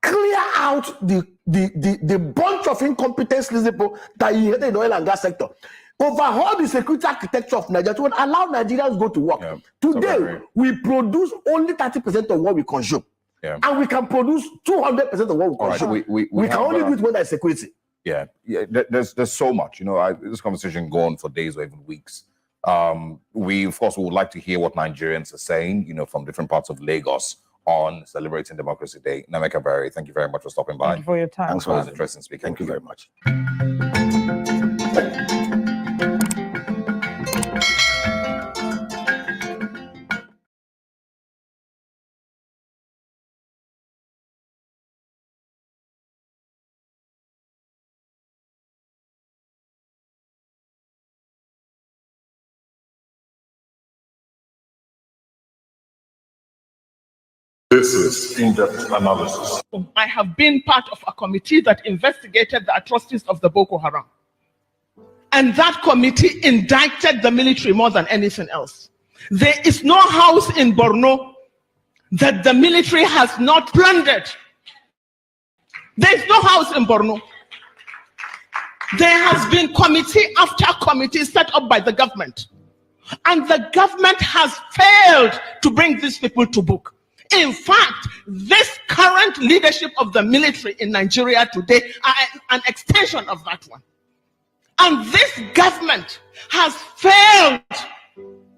clear out the bunch of incompetent people that you had in the oil and gas sector. Overhaul the security architecture of Nigeria to allow Nigerians go to work. Today, we produce only 30% of what we consume. And we can produce 200% of what we consume. Right, we can only do it when there's security. There's so much. This conversation can go on for days or even weeks. We, of course, would like to hear what Nigerians are saying, from different parts of Lagos on celebrating Democracy Day. Nnaemeka Obiareri, thank you very much for stopping by. Thank you for your time. Thanks for this interesting speaking. Thank you very much. This is in-depth analysis. I have been part of a committee that investigated the atrocities of the Boko Haram. And that committee indicted the military more than anything else. There is no house in Borno that the military has not plundered. There is no house in Borno. There has been committee after committee set up by the government. And the government has failed to bring these people to book. In fact, this current leadership of the military in Nigeria today are an extension of that one. And this government has failed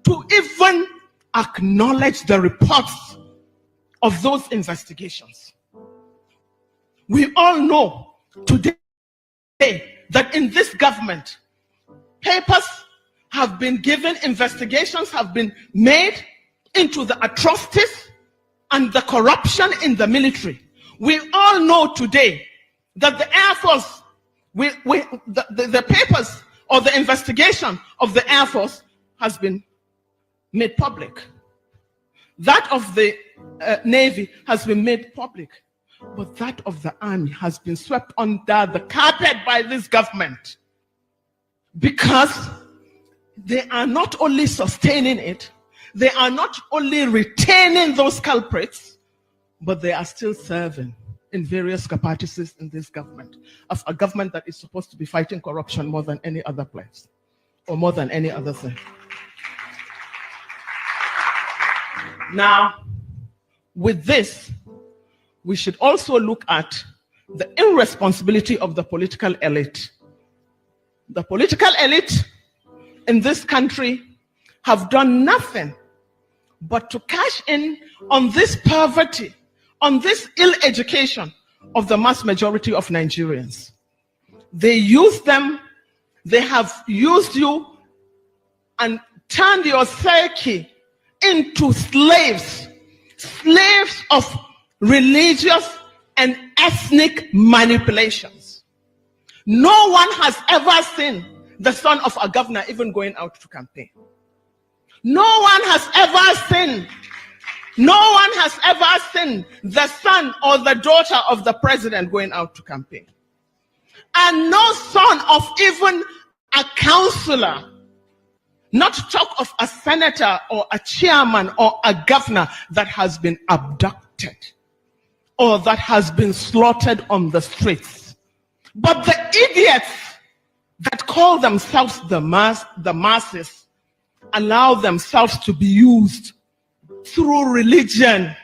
to even acknowledge the reports of those investigations. We all know today that in this government, papers have been given, investigations have been made into the atrocities and the corruption in the military. We all know today that the Air Force, the papers or the investigation of the Air Force has been made public. That of the Navy has been made public. But that of the Army has been swept under the carpet by this government. Because they are not only sustaining it, they are not only retaining those culprits, but they are still serving in various capacities in this government, of a government that is supposed to be fighting corruption more than any other place, or more than any other thing. Now, with this, we should also look at the irresponsibility of the political elite. The political elite in this country have done nothing but to cash in on this poverty, on this ill education of the mass majority of Nigerians. They use them They have used you and turned your psyche into slaves of religious and ethnic manipulations. No one has ever seen the son of a governor even going out to campaign. No one has ever seen the son or the daughter of the president going out to campaign. And no son of even a councillor, not to talk of a senator or a chairman or a governor, that has been abducted or that has been slaughtered on the streets. But the idiots that call themselves the masses allow themselves to be used through religion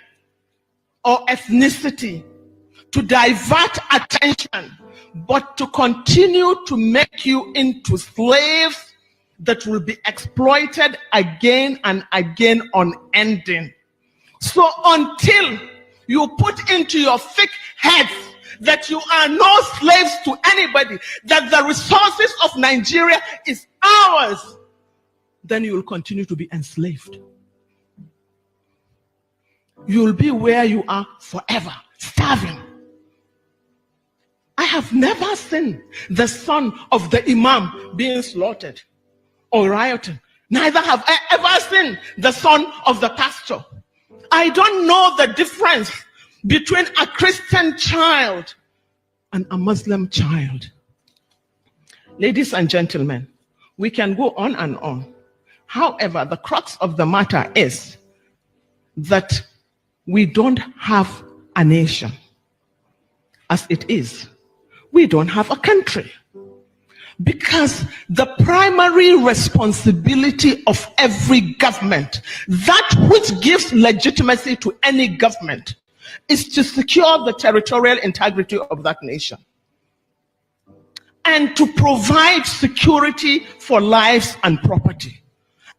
or ethnicity to divert attention, but to continue to make you into slaves that will be exploited again and again unending. So until you put into your thick heads that you are no slaves to anybody, that the resources of Nigeria is ours, then you will continue to be enslaved. You will be where you are forever, starving. I have never seen the son of the imam being slaughtered or rioting. Neither have I ever seen the son of the pastor. I don't know the difference between a Christian child and a Muslim child. Ladies and gentlemen, we can go on and on. However, the crux of the matter is that we don't have a nation. As it is, we don't have a country. Because the primary responsibility of every government, that which gives legitimacy to any government, is to secure the territorial integrity of that nation and to provide security for lives and property,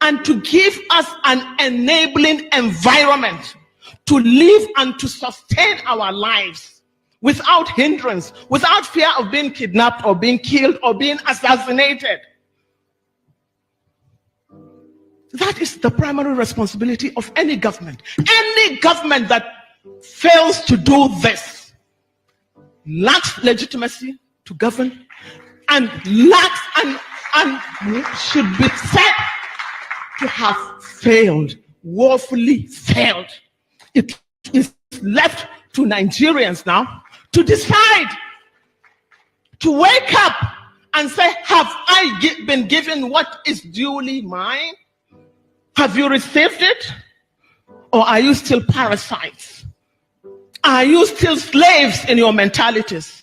and to give us an enabling environment to live and to sustain our lives without hindrance, without fear of being kidnapped or being killed or being assassinated. That is the primary responsibility of any government. Any government that fails to do this lacks legitimacy to govern and lacks and should be said to have failed, woefully failed. It is left to Nigerians now to decide, to wake up and say, have I been given what is duly mine? Have you received it? Or are you still parasites? Are you still slaves in your mentalities?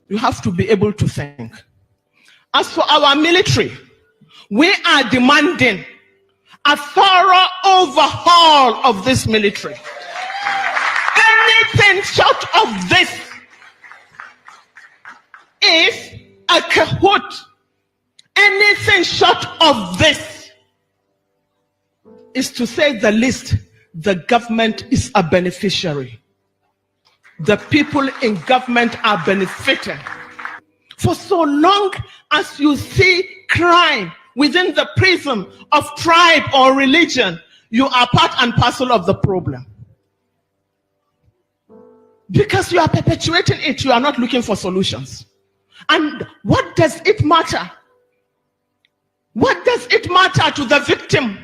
You have to be able to think. As for our military, we are demanding a thorough overhaul of this military. Anything short of this is a cahoot. Anything short of this is, to say the least, the government is a beneficiary. The people in government are benefiting. For so long as you see crime within the prism of tribe or religion, you are part and parcel of the problem. Because you are perpetuating it, you are not looking for solutions. And what does it matter? What does it matter to the victim?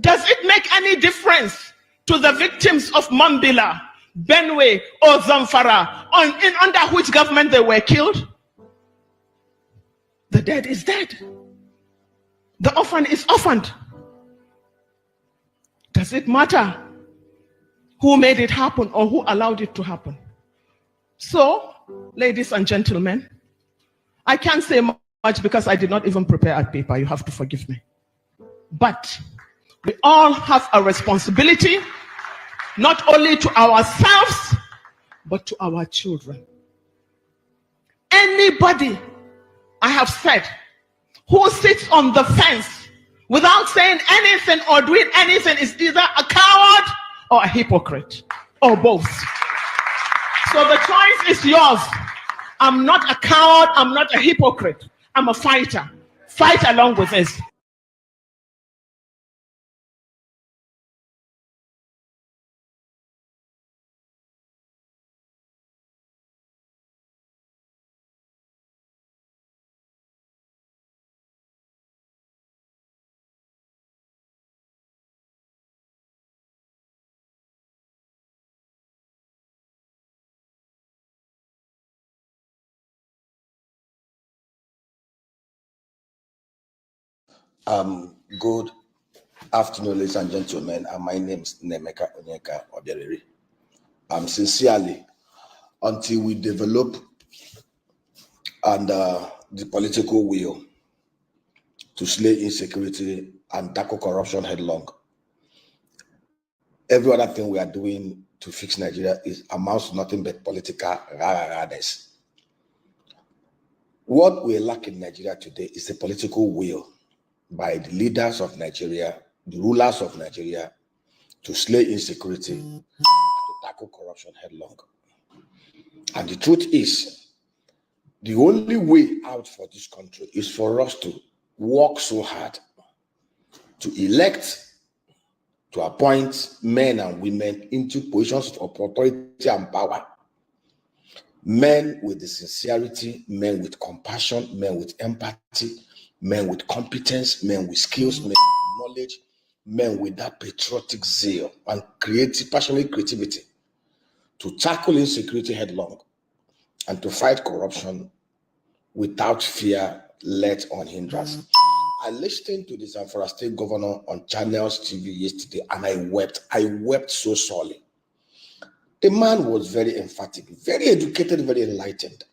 Does it make any difference to the victims of Mambila, Benue, or Zamfara, under which government they were killed? The dead is dead. The orphan is orphaned. Does it matter who made it happen or who allowed it to happen? So, ladies and gentlemen, I can't say much because I did not even prepare a paper. You have to forgive me. But we all have a responsibility, not only to ourselves, but to our children. Anybody, I have said, who sits on the fence without saying anything or doing anything is either a coward or a hypocrite, or both. So the choice is yours. I'm not a coward, I'm not a hypocrite. I'm a fighter. Fight along with us. Good afternoon, ladies and gentlemen. My name is Nnaemeka Obiareri. Sincerely, until we develop the political will to slay insecurity and tackle corruption headlong, every other thing we are doing to fix Nigeria amounts to nothing but political rah-rah-rahness. What we lack in Nigeria today is the political will by the leaders of Nigeria, the rulers of Nigeria, to slay insecurity and to tackle corruption headlong. And the truth is, the only way out for this country is for us to work so hard to elect, to appoint men and women into positions of authority and power. Men with the sincerity, men with compassion, men with empathy, men with competence, men with skills, men with knowledge, men with that patriotic zeal and passionate creativity to tackle insecurity headlong and to fight corruption without fear, let or hindrance. I listened to the Zamfara State Governor on Channels TV yesterday and I wept. I wept so sorely. The man was very emphatic, very educated, very enlightened.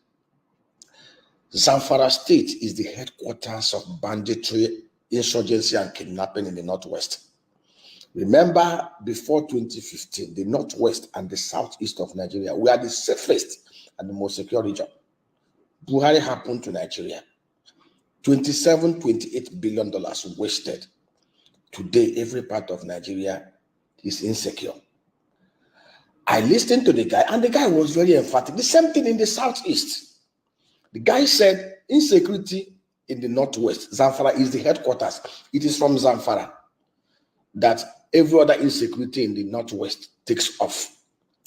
Zamfara State is the headquarters of banditry, insurgency, and kidnapping in the Northwest. Remember, before 2015, the Northwest and the Southeast of Nigeria were the safest and the most secure region. Buhari happened to Nigeria. $28 billion wasted. Today, every part of Nigeria is insecure. I listened to the guy, and the guy was very emphatic. The same thing in the Southeast. The guy said insecurity in the Northwest, Zamfara is the headquarters. It is from Zamfara that every other insecurity in the Northwest takes off.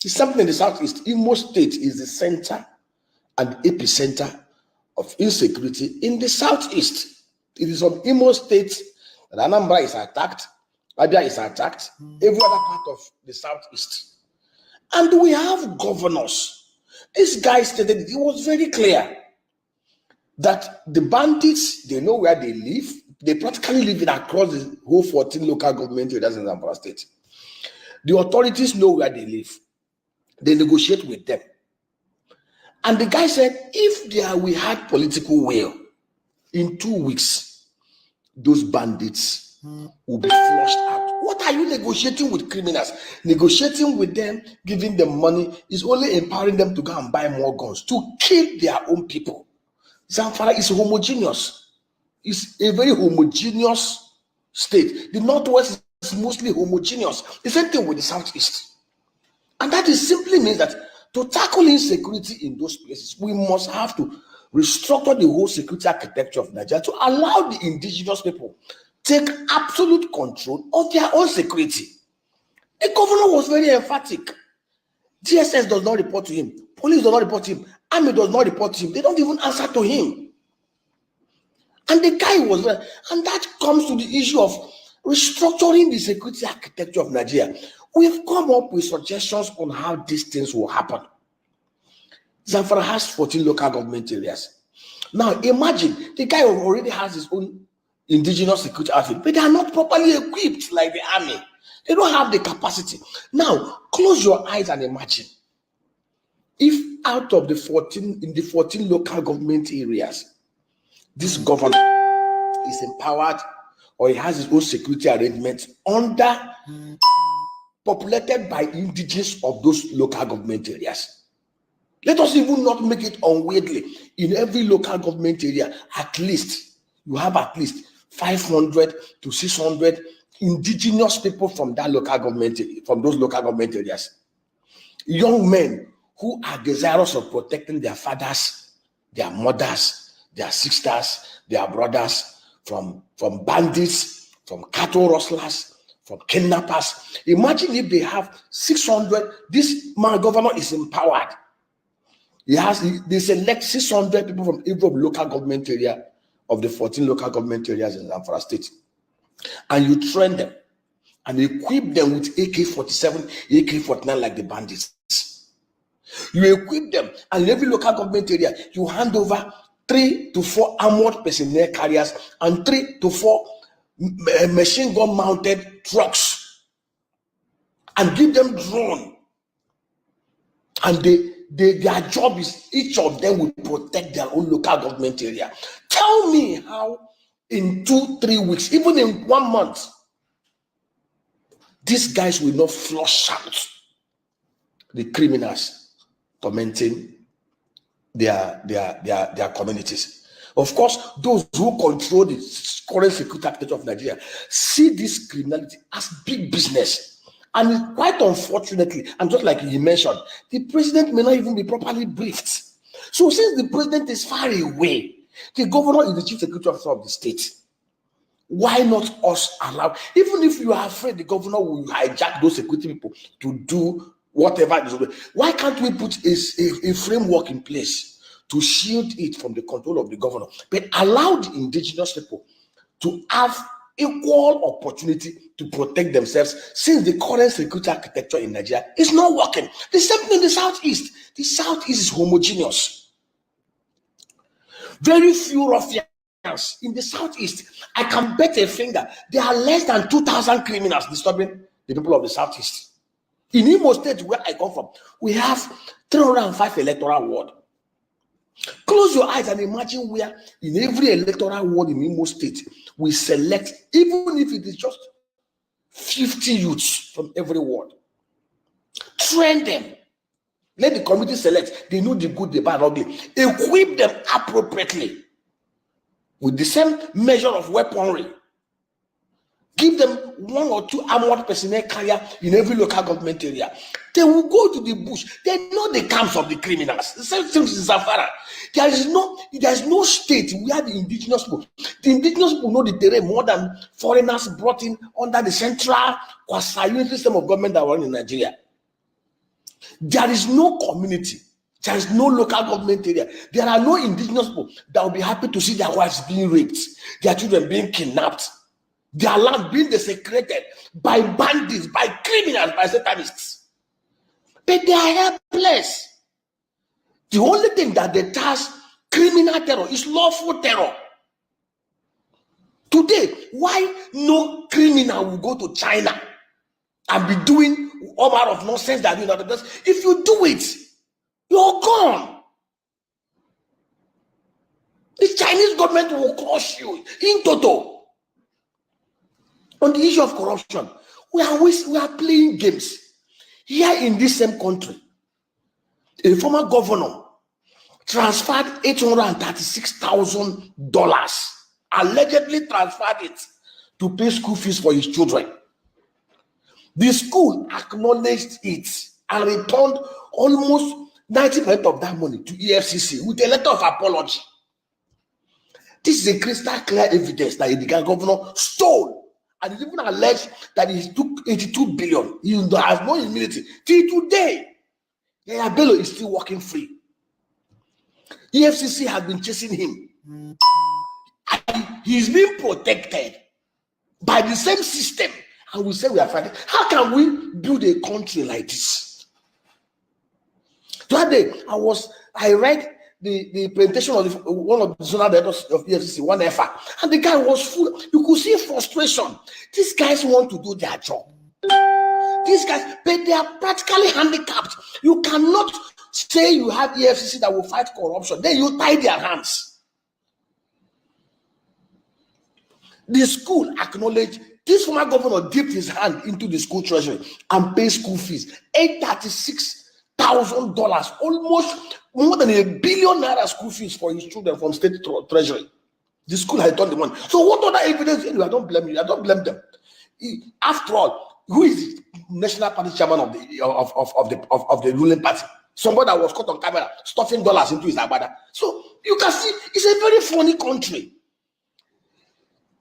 It's something in the Southeast. Imo State is the center and epicenter of insecurity in the Southeast. It is from Imo State that Anambra is attacked, Abia is attacked, every other part of the Southeast. And we have governors. This guy stated it was very clear that the bandits, they know where they live. They practically live across the whole 14 local government areas in Zamfara State. The authorities know where they live. They negotiate with them. And the guy said, if we had political will, in 2 weeks, those bandits will be flushed out. What are you negotiating with criminals? Negotiating with them, giving them money, is only empowering them to go and buy more guns, to kill their own people. Zamfara is homogeneous. It's a very homogeneous state. The Northwest is mostly homogeneous. The same thing with the Southeast. And that simply means that to tackle insecurity in those places, we must have to restructure the whole security architecture of Nigeria to allow the indigenous people take absolute control of their own security. The governor was very emphatic. DSS does not report to him. Police does not report to him. Army does not report to him. They don't even answer to him. And the guy was there. And that comes to the issue of restructuring the security architecture of Nigeria. We've come up with suggestions on how these things will happen. Zamfara has 14 local government areas. Now imagine, the guy already has his own indigenous security outfit, but they are not properly equipped like the army. They don't have the capacity. Now, close your eyes and imagine. If out of the 14 local government areas, this governor is empowered or he has his own security arrangements populated by indigenous of those local government areas. Let us even not make it unwieldy. In every local government area, you have at least 500 to 600 indigenous people from that local government, from those local government areas. Young men who are desirous of protecting their fathers, their mothers, their sisters, their brothers, from bandits, from cattle rustlers, from kidnappers. Imagine if they have 600, this man governor is empowered. They select 600 people from every local government area of the 14 local government areas in Zamfara state. And you train them and equip them with AK-47, AK-49 like the bandits. You equip them, and in every local government area, you hand over 3 to 4 armored personnel carriers and 3 to 4 machine gun mounted trucks, and give them drone. And their job is each of them will protect their own local government area. Tell me how in 2-3 weeks, even in 1 month, these guys will not flush out the criminals tormenting their communities. Of course, those who control the current security architecture of Nigeria see this criminality as big business. And quite unfortunately, and just like you mentioned, the president may not even be properly briefed. So since the president is far away, the governor is the chief security officer of the state. Why not us allow, even if you are afraid the governor will hijack those security people to do whatever it is, why can't we put a framework in place to shield it from the control of the governor, but allow the indigenous people to have equal opportunity to protect themselves, since the current security architecture in Nigeria is not working? The same thing in the southeast. The southeast is homogeneous. Very few ruffians in the southeast. I can bet a finger there are less than 2,000 criminals disturbing the people of the southeast. In Imo State, where I come from, we have 305 electoral ward. Close your eyes and imagine where in every electoral ward in Imo State, we select, even if it is just 50 youths from every ward. Train them. Let the community select. They know the good, the bad, ugly. Equip them appropriately with the same measure of weaponry. Give them 1 or 2 armored personnel carrier in every local government area. They will go to the bush. They know the camps of the criminals. The same thing in Zamfara. There is no state where the indigenous people know the terrain more than foreigners brought in under the central quasi-unitary system of government that run in Nigeria. There is no community. There is no local government area. There are no indigenous people that will be happy to see their wives being raped, their children being kidnapped, their land being desecrated by bandits, by criminals, by satanists. But they are helpless. The only thing that deters criminal terror is lawful terror. Today, why no criminal will go to China and be doing all manner of nonsense that you know? Because if you do it, you're gone. The Chinese government will crush you in total. On the issue of corruption, we are playing games. Here in this same country, a former governor transferred $836,000, allegedly transferred it to pay school fees for his children. The school acknowledged it and returned almost 90% of that money to EFCC with a letter of apology. This is a crystal clear evidence that the governor stole. And it's even alleged that he took 82 billion. He has no immunity. Till today, Yaya Bello is still working free. EFCC has been chasing him. And he's being protected by the same system. And we say we are fighting. How can we build a country like this? That day, I read the presentation of one of the zonal directors of EFCC, one FR, and the guy was full. You could see frustration. These guys want to do their job. These guys, but they are practically handicapped. You cannot say you have EFCC that will fight corruption. Then you tie their hands. The school acknowledged this former governor dipped his hand into the school treasury and paid school fees, $836,000, almost more than $1 billion school fees for his children from state treasury. The school has done the money. So what other evidence? Anyway, I don't blame you. I don't blame them. After all, who is the national party chairman of the ruling party? Somebody that was caught on camera stuffing dollars into his agbada. So you can see it's a very funny country.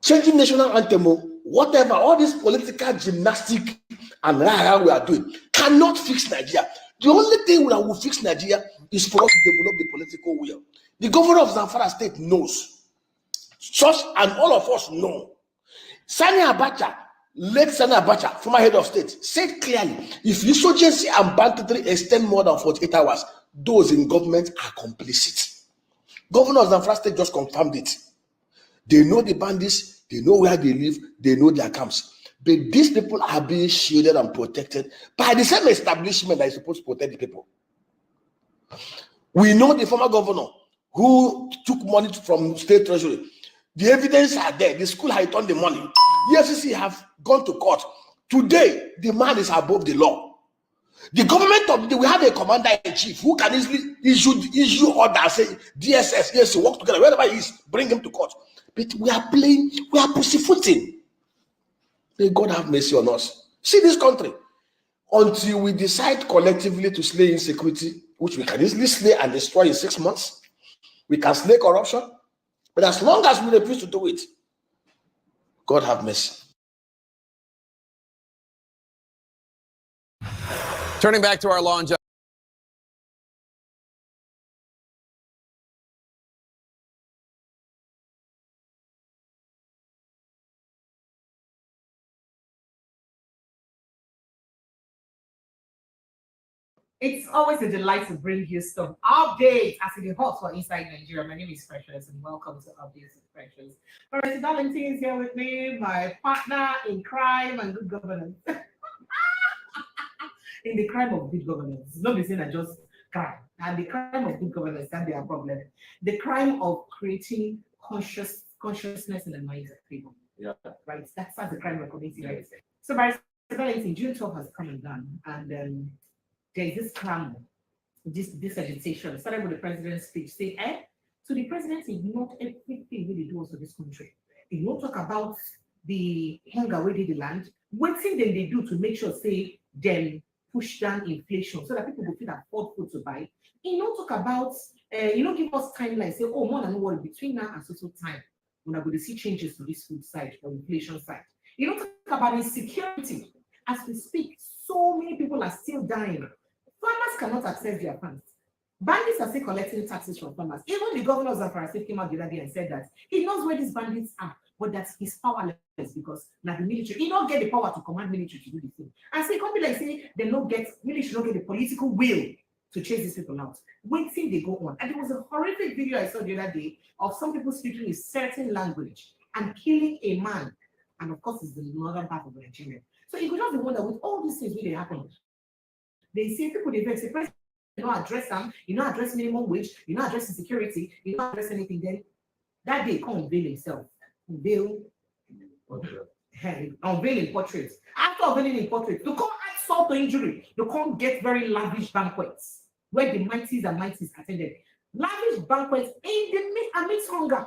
Changing national anthem, whatever, all this political gymnastic and rah we are doing cannot fix Nigeria. The only thing that will fix Nigeria is for us to develop the political will. The governor of Zamfara State knows. Such, and all of us know. Sani Abacha, late Sani Abacha, former head of state, said clearly, if insurgency and banditry extend more than 48 hours, those in government are complicit. Governor of Zamfara State just confirmed it. They know the bandits, they know where they live, they know their camps. But these people are being shielded and protected by the same establishment that is supposed to protect the people. We know the former governor who took money from state treasury. The evidence are there. The school had returned the money. The FCC have gone to court. Today, the man is above the law. The government of the, we have a commander-in-chief who can easily issue order and say, DSS, yes, work together, wherever he is, bring him to court. But we are playing, we are pussyfooting. May God have mercy on us. See this country. Until we decide collectively to slay insecurity, which we can easily slay and destroy in 6 months, we can slay corruption. But as long as we refuse to do it, God have mercy. Turning back to our law and justice. It's always a delight to bring you some updates as it is hot for inside Nigeria. My name is Precious and welcome to Updates with Precious. Marissa Valentine is here with me, my partner in crime and good governance. In the crime of good governance. Not be saying I just crime. And the crime of good governance, that's their problem. The crime of creating consciousness in the minds of people. Yeah. Right? That's the crime of community, right? So Marissa Valentine, June 12 has come and gone. And there is this clamor, this agitation. It started with the president's speech. Say, so the president ignored everything really does for this country. He won't talk about the hunger where they land. What thing then they do to make sure, say, them push down inflation so that people will feel afford food to buy. He don't talk about, give us timeline. Say, oh, more than one between now and so time, when I'm going to see changes to this food side or inflation side. You don't talk about insecurity. As we speak, so many people are still dying. Farmers cannot access their funds. Bandits are still collecting taxes from farmers. Even the governor of Zamfara State came out the other day and said that he knows where these bandits are, but that he's powerless because now the military, he don't get the power to command military to do the thing. And so it can't be like say they don't get, military don't get the political will to chase these people out. Wait till they go on. And there was a horrific video I saw the other day of some people speaking a certain language and killing a man. And of course, it's the northern part of Nigeria. So you could just wonder with all these things really happen. They say people they say president, you don't address them, you don't address minimum wage, you don't address insecurity, you don't address anything. Then that day come unveil himself, unveiling portraits. After unveiling in portraits, they come add salt to injury. They come get very lavish banquets where the mighties and mighties attended. Lavish banquets in the amidst hunger,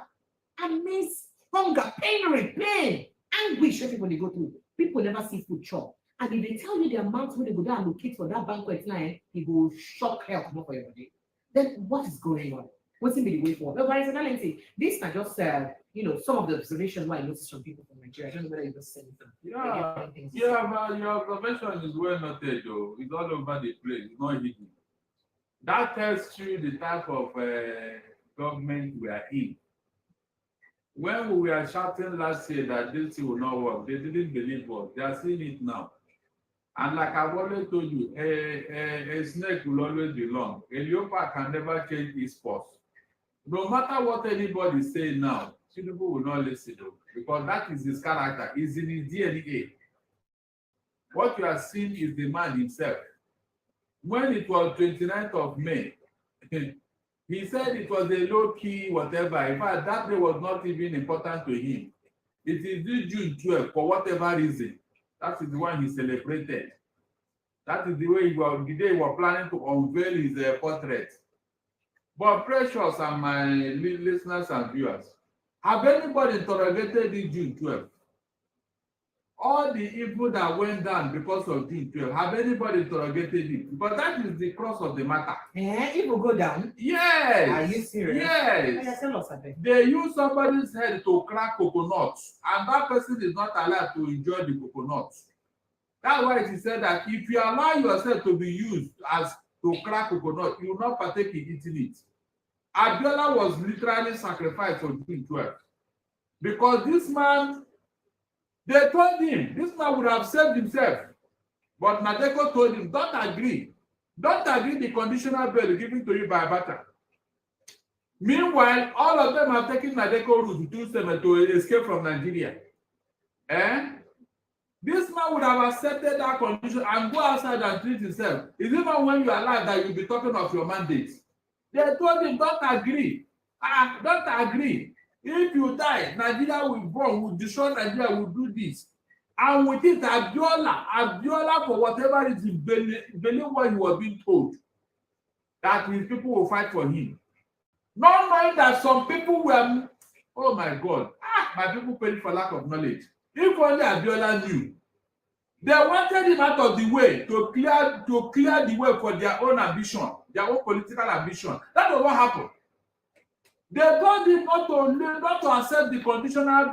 pain, anguish that people they go through. People never see food chop. And if they tell you the amount when they go down and locate for that banquet line, it will shock hell come up for your body. Then what is going on? What's in the way for? But these are just some of the observations why I noticed from people from Nigeria. I don't know whether you just said them. Your observation is well noted though. It's all over the place, it's not hidden. That tells you the type of government we are in. When we were shouting last year that this thing will not work, they didn't believe us. They are seeing it now. And like I've always told you, a snake will always be long. A leopard can never change its purse. No matter what anybody say now, people will not listen to, because that is his character, is in his DNA. What you are seeing is the man himself. When it was 29th of May, he said it was a low-key whatever. In fact, that day was not even important to him. It is this June 12th, for whatever reason. That is the one he celebrated. That is the way the day he was planning to unveil his portrait. But Precious and my listeners and viewers, have anybody interrogated this June 12th? all the evil that went down because of June 12, have anybody interrogated it? But that is the cross of the matter. It will go down. Yes. Are you serious? Yes. They use somebody's head to crack coconuts, and that person is not allowed to enjoy the coconuts. That's why it is said that if you allow yourself to be used as to crack coconut, you will not partake in eating it. Abiola was literally sacrificed on June 12 because this man, they told him this man would have saved himself, but Nadeko told him, don't agree the conditional bail given to you by Abacha. Meanwhile, all of them have taken Nadeko route to escape from Nigeria. This man would have accepted that condition and go outside and treat himself. It's even when you are alive that you'll be talking of your mandate. They told him, don't agree. Don't agree. If you die, Nigeria will burn, will destroy Nigeria, will do this. And with it, Abiola, for whatever reason, believe what he was being told, that his people will fight for him. Not knowing that some people were, oh my God, my people paid for lack of knowledge. If only Abiola knew. They wanted him out of the way to clear the way for their own ambition, their own political ambition. That was what happened. They told him not to accept the conditional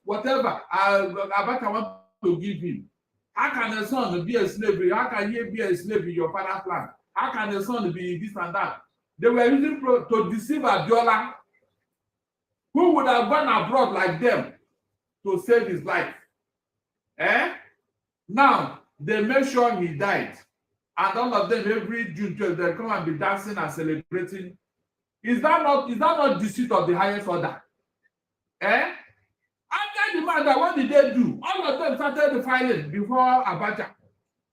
whatever Abacha wants to give him. How can a son be a slave? How can he be a slave in your father's land? How can a son be this and that? They were using to deceive Abiola, who would have gone abroad like them to save his life. Now, they made sure he died. And all of them, every June 12, they come and be dancing and celebrating. Is that not deceit of the highest order? After the matter, what did they do? All of them started filing before Abacha.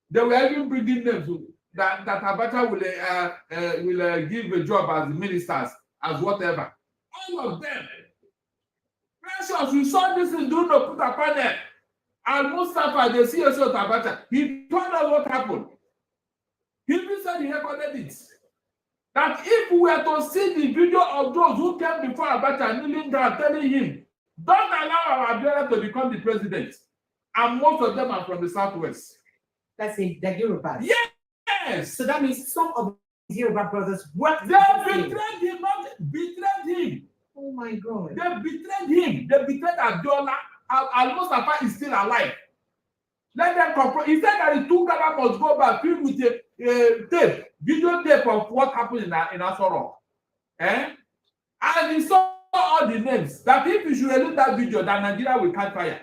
They were even bringing names that Abacha will give a job as ministers, as whatever. All of them. Precious, we saw this in doing the Puta panel. And Mustafa, the CSO of Abacha, he told us what happened. He even said he recorded it. That if we were to see the video of those who came before Abacha kneeling down telling him, don't allow our Abiola to become the president. And most of them are from the southwest. That's it, the Yoruba. Yes! So that means some of the Yoruba brothers worked. They betrayed him, not betrayed him. Oh my God. They betrayed him. They betrayed Abiola. And Mustafa is still alive. Let them compromise. He said that the two Ghana must go back filled with a tape, video tape of what happened in Asoro. And he saw all the names. That if you should release that video, that Nigeria will catch fire.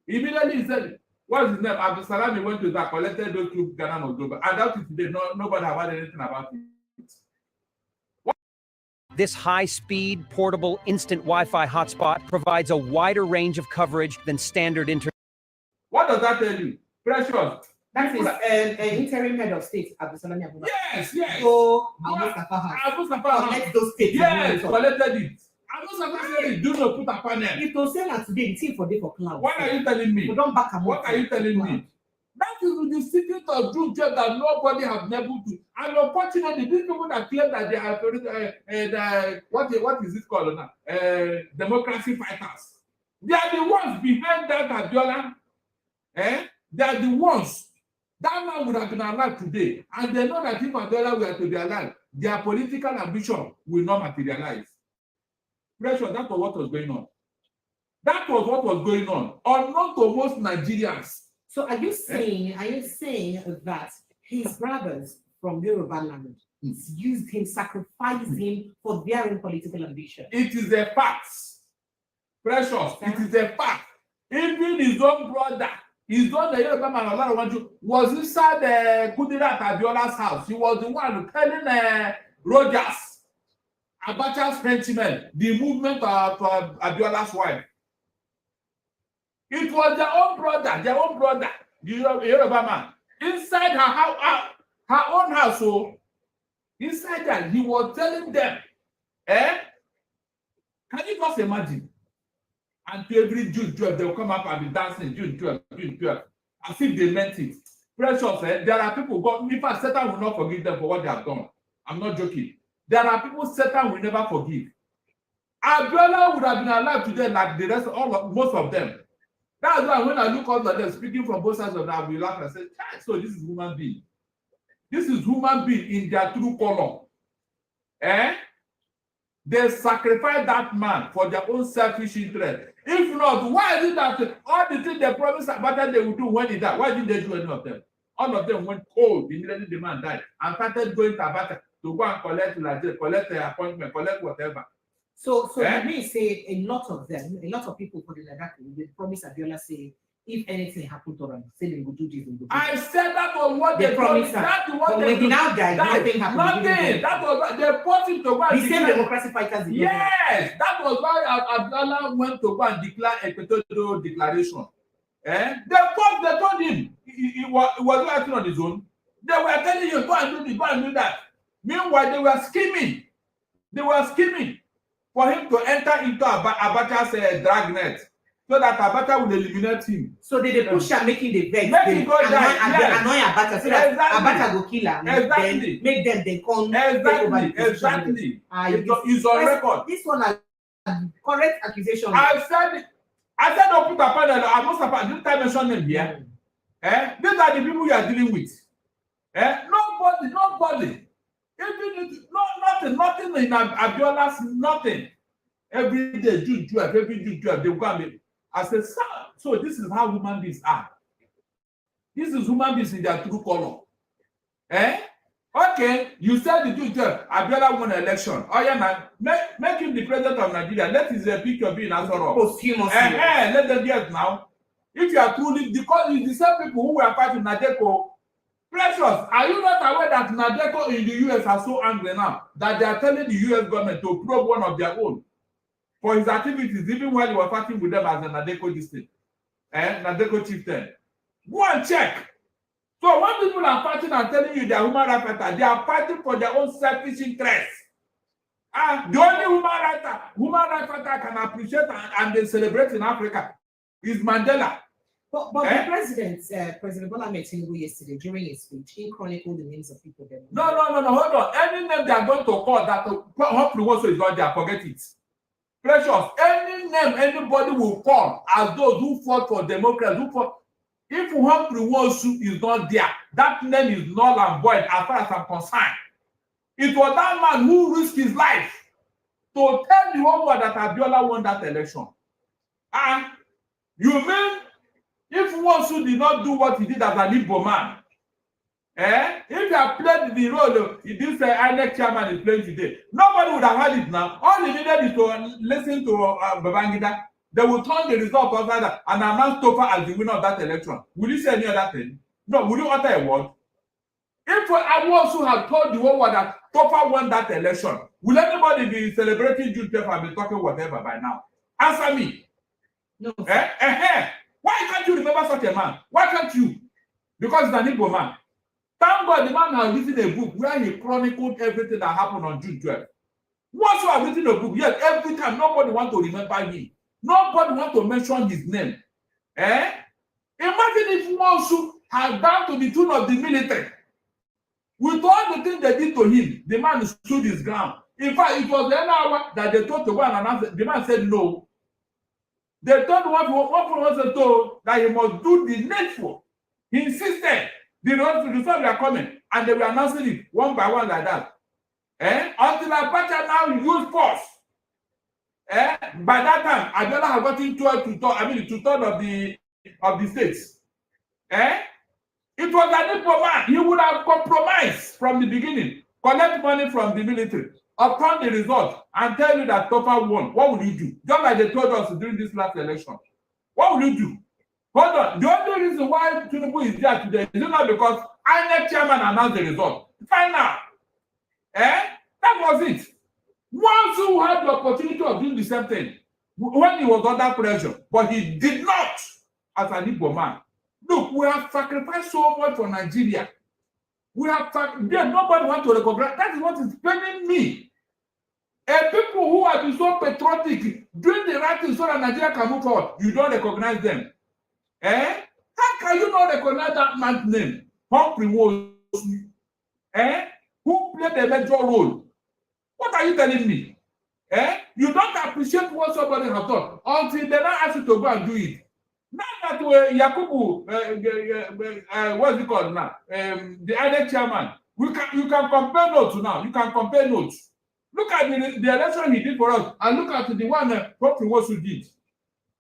Immediately he said, what's his name? Abdul Salami went to that, collected those two Ghana must go back. And that today, nobody have heard anything about it. This high-speed, portable, instant Wi-Fi hotspot provides a wider range of coverage than standard internet. What does that tell you? Precious. That is an interim head of state, Abdulsalami Abubakar. Yes. So, Mustafa collect those states. Yes, collected it. Mustafa said, do not put a panel. It was said that today, the thing for day for cloud. What are you telling me? We don't back up. What are you telling me? That is the secret of June 12 that nobody has been able to. And unfortunately, these people that claim that they are what is it called now? Democracy fighters. They are the ones behind that Abiola. They are the ones. That man would have been alive today. And they know that if Abiola were to be alive, their political ambition will not materialize. Pressure, that was what was going on. That was what was going on. Unknown to most Nigerians. So are you saying that his brothers from Yoruba land used him, sacrificed him for their own political ambition? It is a fact. Precious, it is a fact. Even his own brother, his own Yoruba man, was inside the Kudirat Abiola's house. He was the one telling Rogers, Abacha's henchmen, the movement of Abiola's wife. It was their own brother, the Yoruba man, inside her own household. Inside that, he was telling them, can you just imagine? And to every June 12, they will come up and be dancing June 12, as if they meant it. Precious, there are people, God, in fact, Satan will not forgive them for what they have done. I'm not joking. There are people Satan will never forgive. Abiola would have been alive today like the rest, most of them. That's why when I look out at them speaking from both sides of that, we laugh and say, so this is human being. This is human being in their true color. They sacrifice that man for their own selfish interest. If not, why is it that all the things they promised Abacha they would do when he died? Why didn't they do any of them? All of them went cold immediately the man died and started going to Abacha to go and collect their appointment, collect whatever. So you mean say a lot of them, a lot of people for the Ladakhi, they promise Abiola say, if anything happened to them, say they will do this. I said that was what they promised. That's what they did. Now died, nothing happened. Nothing. That was what they forced him to go and the same democracy fighters. Yes, that was why Abiola went to go and declare a Electoral declaration. They told him he was acting on his own. They were telling you go and do this, go and do that. Meanwhile, they were scheming. They were scheming for him to enter into Abacha's dragnet, so that Abacha will eliminate him. So they push him, making the vex. Make him go down. Annoy Abacha, so that Abacha go kill him. Exactly. Then make them they come. Exactly. It's on record. This one is correct accusation. I said don't put a panel. I must have didn't I mention them here? These are the people you are dealing with. Nobody. Nothing in Abiola's nothing. Every day, June 12, every June 12, they will come. I said, so this is how human beings are. This is human beings in their true color. Okay, you said the June 12, Abiola won an election. Oh yeah, man, make him the president of Nigeria. Let his picture be in Azoro. Let them get now. If you are truly, because it's the same people who were fighting Nadeko. Precious, are you not aware that Nadeko in the US are so angry now that they are telling the US government to probe one of their own for his activities, even while he was fighting with them as a Nadeko district, Nadeko chieftain? Go and check. So when people are fighting and telling you they are human rights fighters, they are fighting for their own selfish interests. The only human rights fighter can appreciate and they celebrate in Africa is Mandela. But the President Bola Ahmed Tinubu yesterday during his speech, he chronicled the names of people there. No, hold on. Any name they are going to call that hopefully also is not there, forget it. Precious, any name anybody will call as those who fought for democracy, if Humphrey Nwosu is not there, that name is null and void as far as I'm concerned. It was that man who risked his life to tell the whole world that Abiola won that election. And you mean if Nwosu did not do what he did as an Igbo man, if he had played the role this INEC chairman is playing today, nobody would have had it now. All he needed is to listen to Babangida. They will turn the result of that and announce Tofa as the winner of that election. Will you say any other thing? No, will you utter a word? If Nwosu had told the whole world that Tofa won that election, will anybody be celebrating June 12th and be talking whatever by now? Answer me. No. Why can't you remember such a man? Why can't you? Because he's an Igbo man. Thank God the man has written a book where he chronicled everything that happened on June 12th. Once you have written a book, yes, every time nobody wants to remember him. Nobody wants to mention his name. Imagine if Nwosu had gone to the tune of the military. With all the things they did to him, the man stood his ground. In fact, it was the hour that they told to go and announce it. The man said no. They told one person told that he must do the needful. He insisted. The results were coming, and they were announcing it one by one like that. Until Abacha now used force. By that time, Abiola had gotten two-thirds of the states. It was an Igbo man. He would have compromised from the beginning, collect money from the military, obtain the result, and tell you that Tofa won. What would you do? Just like they told us during this last election. What would you do? Hold on. The only reason why Tinubu is there today is not because INEC chairman announced the result. Fine now. That was it. Once who had the opportunity of doing the same thing when he was under pressure, but he did not as an Igbo man. Look, we have sacrificed so much for Nigeria. We have nobody wants to recognize. That is what is paining me. People who have been so patriotic, doing the right thing so that Nigeria can move forward, you don't recognize them. How can you not recognize that man's name? Humphrey Nwosu, who played a major role. What are you telling me? You don't appreciate what somebody has done until they now ask you to go and do it. Now that Yakubu, what's it called now? The other chairman, you can compare notes now. You can compare notes. Look at the election he did for us, and look at the one Prof. Wosu did.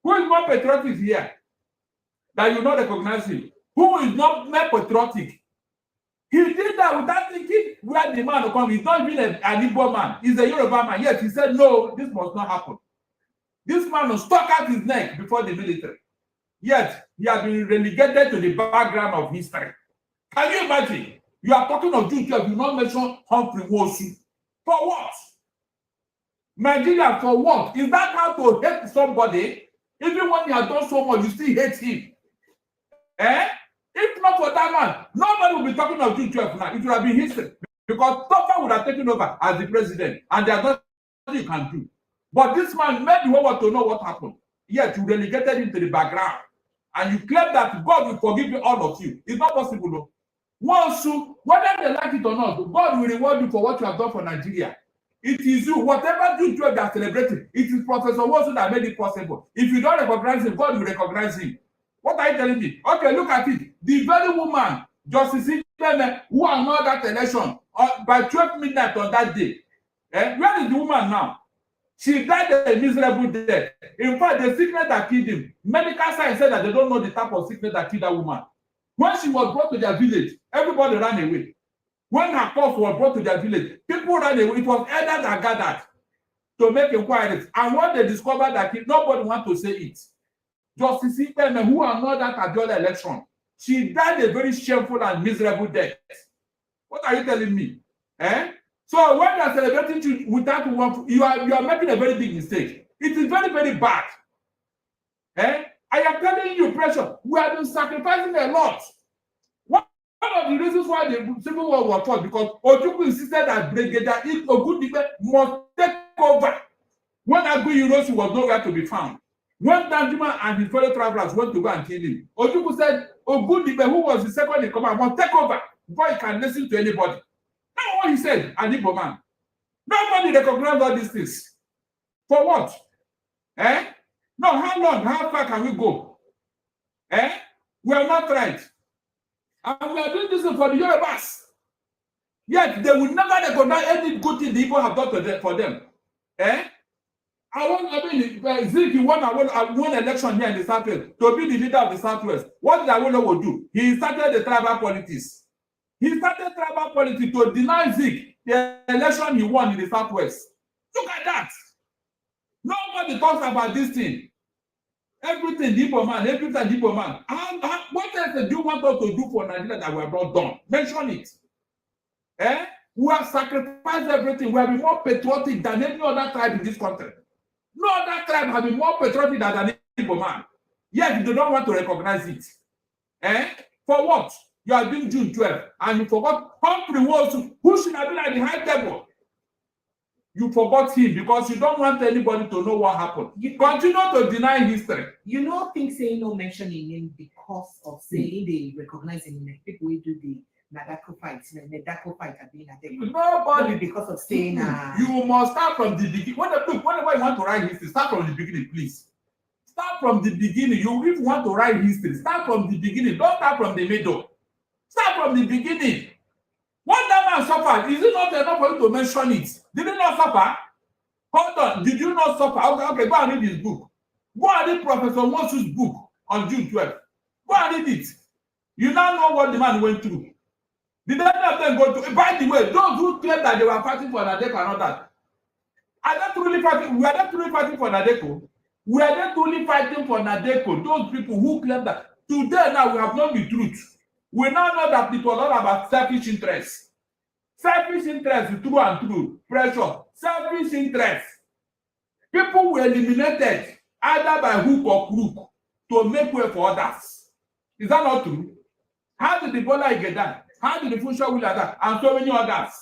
Who is more patriotic here? That you not recognize him. Who is not more patriotic? He did that without thinking where the man will come. He's not even an Igbo man. He's a Yoruba man. Yet he said, no, this must not happen. This man will stuck out his neck before the military. Yet he has been relegated to the background of history. Can you imagine? You are talking of June 12, you not mention Humphrey Wosu. For what? Nigeria, for what? Is that how to hate somebody? Even when you have done so much, you still hate him. Eh? If not for that man, nobody will be talking of June 12 now. It would have been history. Because Topper would have taken over as the president, and there's nothing you can do. But this man made the whole world to know what happened. Yet you relegated him to the background. And you claim that God will forgive you, all of you. It's not possible, no. Once you, whether they like it or not, God will reward you for what you have done for Nigeria. It is you. Whatever June 12 they are celebrating, it is Professor Wosu that made it possible. If you don't recognize him, God will recognize him. What are you telling me? Okay, look at it. The very woman, Justice Inibehe, who annulled that election by 12 midnight on that day. Where is the woman now? She died a miserable death. In fact, the sickness that killed him, medical science said that they don't know the type of sickness that killed that woman. When she was brought to their village, everybody ran away. When her corpse was brought to their village, people ran away. It was elders that gathered to make inquiries. And when they discovered that nobody wanted to say it, Justice Inibehe, who annulled that Abiola election, she died a very shameful and miserable death. What are you telling me? So when you are celebrating without one, you are making a very big mistake. It is very, very bad. I am telling you, pressure. We have been sacrificing a lot. One of the reasons why the Civil War was fought, because Ojukwu insisted that Brigadier Ogundibe must take over. When Aguiyi was nowhere to be found. When Danjuma and his fellow travelers went to go and kill him, Ojukwu said, Ogundibe, who was the second in command, must take over before he can listen to anybody. That's what he said, an Igbo man. Nobody recognized all these things. For what? No, how long, how far can we go? We are not right. And we are doing this for the Yorubas. Yet they will never recognize any good thing the Igbo have done for them. Civic won one election here in the Southwest to be the leader of the Southwest. What did Awolowo do? He started the tribal politics. He started tribal politics to deny Civic the election he won in the Southwest. Look at that. Nobody talks about this thing. Everything Igbo man, everything Igbo man. What else do you want us to do for Nigeria that we have not done? Mention it. We have sacrificed everything. We have been more patriotic than any other tribe in this country. No other tribe has been more patriotic than an Igbo man. Yet you don't want to recognize it. For what? You are doing June 12, and you forgot Humphrey Wosu, who should have been at the high table. You forgot him because you don't want anybody to know what happened. You continue to deny history. You know, things saying no mentioning him because of saying they recognize him, people will do the Nadako fight, Nadako fight at being at nobody because of saying you must start from the beginning. Whenever you want to write history, start from the beginning, please. Start from the beginning. If you want to write history, start from the beginning. Don't start from the middle. Start from the beginning. What that man suffered, is it not enough for you to mention it? Did he not suffer? Hold on. Did you not suffer? Okay, go and read his book. Go and read Professor Wosu's book on June 12th. Go and read it. You now know what the man went through. Did any of them go to? By the way, those who claim that they were fighting for Nadeko and all that, are they truly fighting? We are not truly fighting for Nadeko. We are not truly fighting for Nadeko. Those people who claim that today now we have known the truth. We now know that it was all about selfish interests. Selfish interests, true and true. Pressure. Selfish interests. People were eliminated either by hook or crook to make way for others. Is that not true? How did the Bola get that? How did the Funsho will that? And so many others.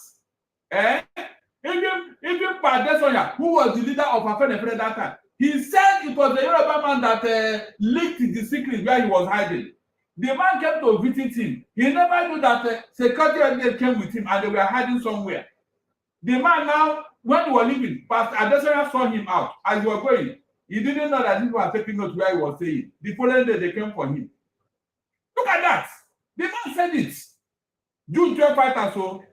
Even Padesoya, who was the leader of Afenefere that time, he said it was the Yoruba man that leaked the secret where he was hiding. The man came to visit him. He never knew that security agents came with him and they were hiding somewhere. The man now, when he was leaving, Pastor Adesoya saw him out as he was going. He didn't know that people were taking notes where he was saying. The following day, they came for him. Look at that. The man said it. June 12 fighters, so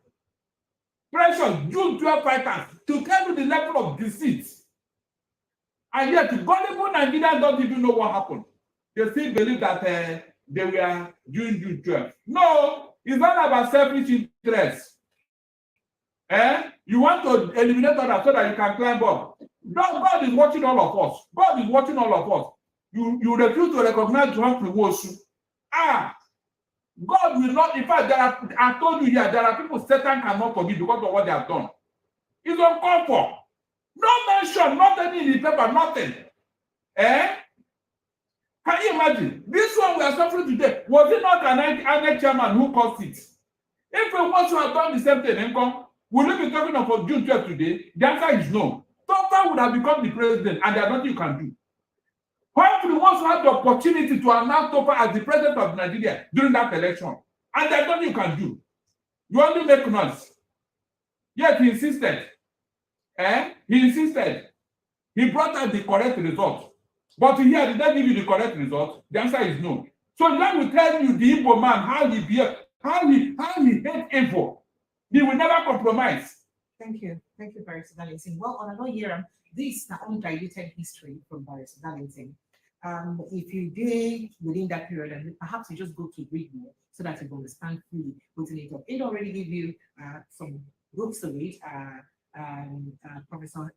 precious June 12 fighters to tell you the level of deceit. And yet, gullible Nigerians don't even know what happened. They still believe that they were June 12. No, it's not about selfish interest. You want to eliminate others so that you can climb up. God is watching all of us. God is watching all of us. You refuse to recognize Humphrey Wosu. God will not. In fact, I told you here, there are people Satan cannot forgive because of what they have done. It's uncalled for. No mention, nothing in the paper, nothing. Can you imagine? This one we are suffering today. Was it not an chairman who caused it? If we want to have done the same thing, will we be talking about June 12 today? The answer is no. Tofa would have become the president, and there's nothing you can do. Humphrey wants to have the opportunity to announce Tofa as the president of Nigeria during that election, and there's nothing you can do. You only make noise. Yet he insisted. He insisted. He brought out the correct result. But here, did they give you the correct result? The answer is no. So let me tell you the Igbo man, how he behaved, how he hates info. He will never compromise. Thank you. Thank you, Barrister Darlington. Well, on another year, this is the undiluted history from Barrister Darlington. If you did within that period, and perhaps you just go to read more so that you understand fully putting it up. It already give you some books to read. Professor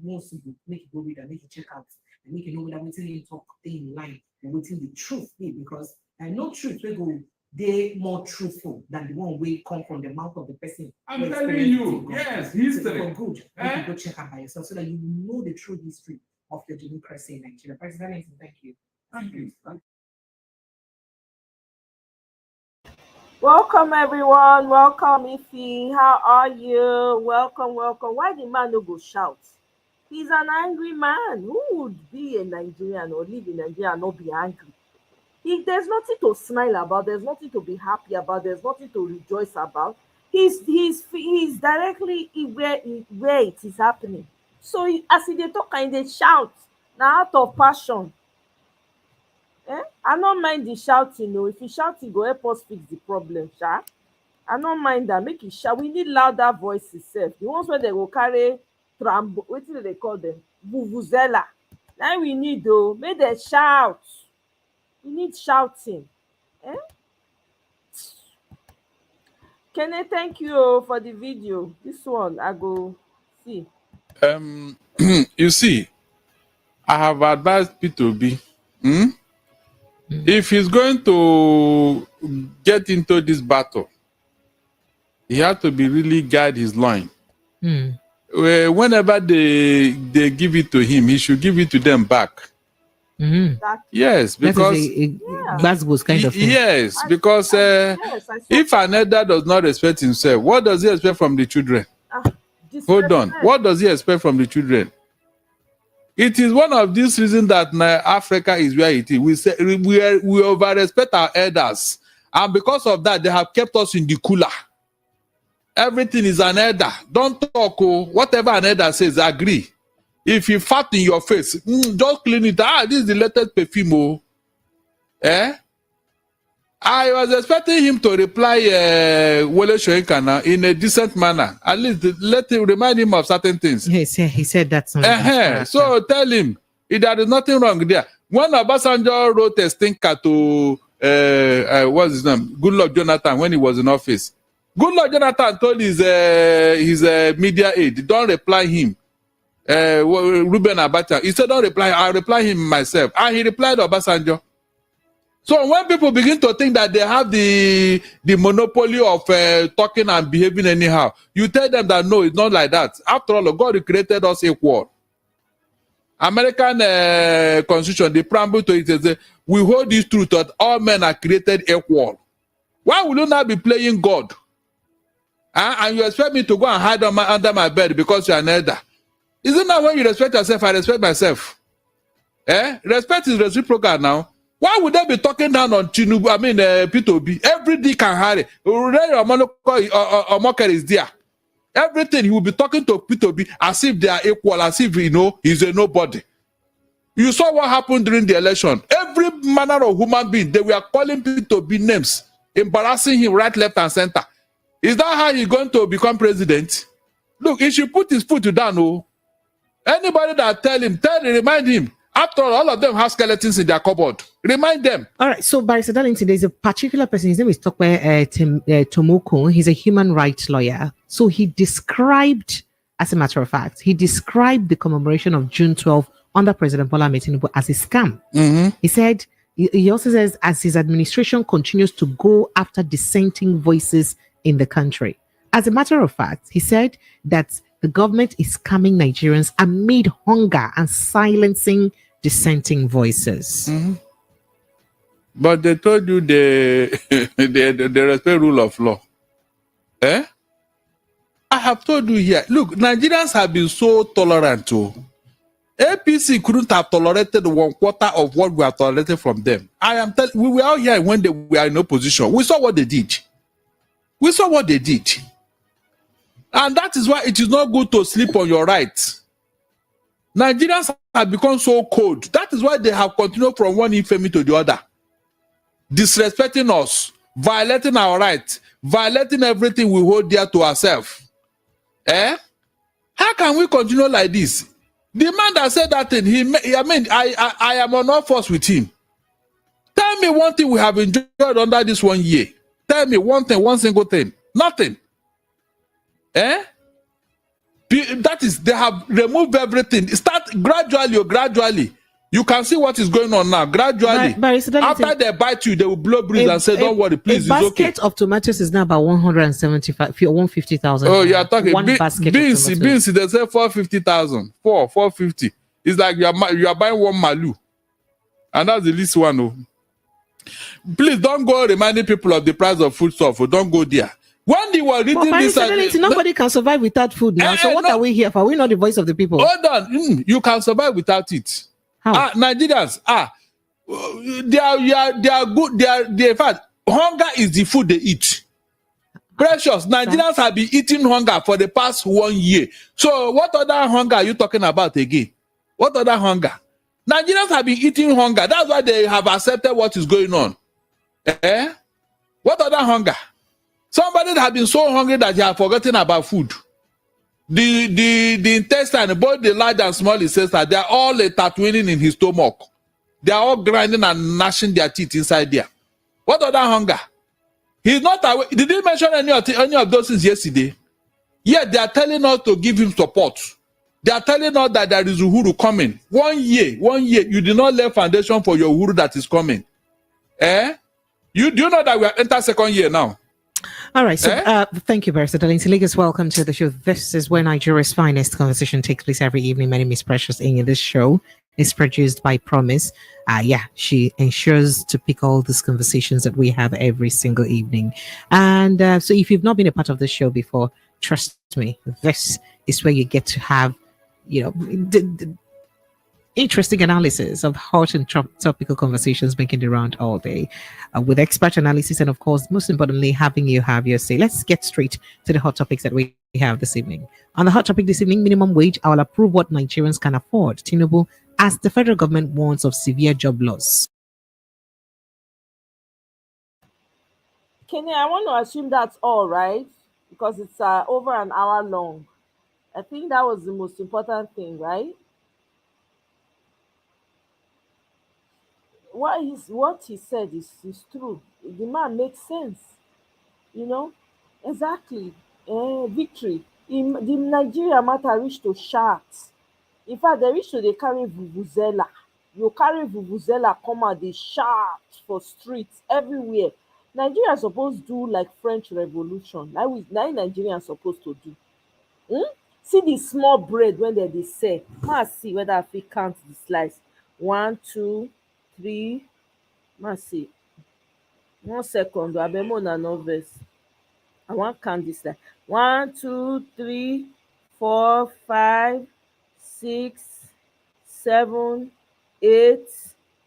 most make you go read and make you check out and make you know whether waiting in talk in line and waiting the truth be, because no truth will go they more truthful than the one we come from the mouth of the person. I'm telling you, yes, history. For good, you can go check out by yourself so that you know the true history of the democracy in Nigeria. President, thank you. Thank you. Welcome, everyone. Welcome, Ife. How are you? Welcome, welcome. Why the man no go shout? He's an angry man. Who would be a Nigerian or live in Nigeria and not be angry? There's nothing to smile about. There's nothing to be happy about. There's nothing to rejoice about. He's directly where it is happening. So as they talk and they shout, now out of passion. I don't mind the shouting. If you shout, it go help us fix the problem. I don't mind that. Make it shout. We need louder voices. The ones where they will carry what do they call them? Vuvuzela. Now we need though. Make them shout. We need shouting. Kenneth, thank you for the video. This one I go see. You see, I have advised P2B. If he's going to get into this battle, he has to be really guide his line. Whenever they give it to him, he should give it to them back. Yes, because Glasgow's kind of thing. Yes, because if an elder does not respect himself, what does he expect from the children? Hold on. What does he expect from the children? It is one of these reasons that Africa is where it is. We say we over-respect our elders, and because of that, they have kept us in the cooler. Everything is an elder. Don't talk. Whatever an elder says, agree. If you fart in your face, just clean it. This is the latest perfume. I was expecting him to reply Wole Soyinka in a decent manner. At least let him remind him of certain things. He said that. So tell him there is nothing wrong there. When Obasanjo wrote a stinker to what's his name? Goodluck Jonathan when he was in office. Goodluck Jonathan told his media aide, don't reply him. Ruben Abacha. He said, don't reply. I'll reply him myself. And he replied Obasanjo. So when people begin to think that they have the monopoly of talking and behaving anyhow, you tell them that no, it's not like that. After all, God created us equal. American Constitution, the preamble to it says, we hold this truth that all men are created equal. Why will you not be playing God? And you expect me to go and hide under my bed because you're an elder? Isn't that when you respect yourself, I respect myself? Respect is reciprocal now. Why would they be talking down on Tinubu? I mean, P2B? Every day can hurry. Omoker is there. Everything he will be talking to P2B as if they are equal, as if he's a nobody. You saw what happened during the election. Every manner of human being, they were calling people to be names, embarrassing him right, left, and center. Is that how he's going to become president? Look, he should put his foot down. Oh. Anybody that remind him. After all of them have skeletons in their cupboard. Remind them. All right. So, Barrister Darlington, there's a particular person. His name is Tokwe Tomoko. He's a human rights lawyer. So he described, as a matter of fact, the commemoration of June 12th under President Bola Ahmed Tinubu as a scam. He said, he also says, as his administration continues to go after dissenting voices in the country. As a matter of fact, he said that the government is scamming Nigerians amid hunger and silencing dissenting voices. But they told you they respect rule of law. I have told you here. Look, Nigerians have been so tolerant too. APC couldn't have tolerated 1/4 of what we have tolerated from them. We were out here when they were in opposition. We saw what they did. And that is why it is not good to sleep on your rights. Nigerians have become so cold. That is why they have continued from one infamy to the other. Disrespecting us, violating our rights, violating everything we hold dear to ourselves. How can we continue like this? The man that said that thing, I am on all fours with him. Tell me one thing we have enjoyed under this 1 year. Tell me one thing, one single thing. Nothing. That is, they have removed everything. Start gradually. You can see what is going on now. Gradually. After they bite you, they will blow breeze and say, don't worry, please, it's okay. A basket of tomatoes is now about 150,000. Oh, you are talking. One basket beans, of tomatoes. They say 450,000. 450. It's like you are buying one malu. And that's the least one. Oh. Please don't go reminding people of the price of food stuff. Don't go there. When they were reading this, nobody can survive without food now. So what are we here for? We're not the voice of the people. Hold on. You can survive without it. How? Nigerians, they are good. In fact, hunger is the food they eat. Precious. Nigerians have been eating hunger for the past 1 year. So what other hunger are you talking about again? What other hunger? Nigerians have been eating hunger. That's why they have accepted what is going on. What other hunger? Somebody that has been so hungry that they have forgotten about food. The intestine, both the large and small intestine, they are all tattooing in his stomach. They are all grinding and gnashing their teeth inside there. What other hunger? He's not aware. Did he mention any of those things yesterday? Yet they are telling us to give him support. They are telling us that there is Uhuru coming. 1 year, you did not lay foundation for your Uhuru that is coming. Do you know that we are entered 2nd year now? All right, so thank you, Barrister Darlington. Lagos, welcome to the show. This is where Nigeria's finest conversation takes place every evening. My name is Precious Inge. This show is produced by Promise. She ensures to pick all these conversations that we have every single evening. And so if you've not been a part of the show before, trust me, this is where you get to have, the interesting analysis of hot and topical conversations making the round all day with expert analysis and, of course, most importantly, having you have your say. Let's get straight to the hot topics that we have this evening. On the hot topic this evening, minimum wage, I will approve what Nigerians can afford. Tinubu, as the federal government warns of severe job loss. Kenny, I want to assume that's all right, because it's over an hour long. I think that was the most important thing, right? What he said is true. The man makes sense, exactly. Victory in the Nigeria matter reach to shout. In fact, they reach to they carry vuvuzela. You carry vuvuzela, come out, they shout for streets everywhere. Nigeria supposed to do like French Revolution. Now Nigerians supposed to do. See the small bread when they sell. Let's see whether I fit count the slice. 1, 2, 3. Let's see. 1 second. I been on no verse. I want count this slice. 1, 2, 3, 4, 5, 6, 7, 8,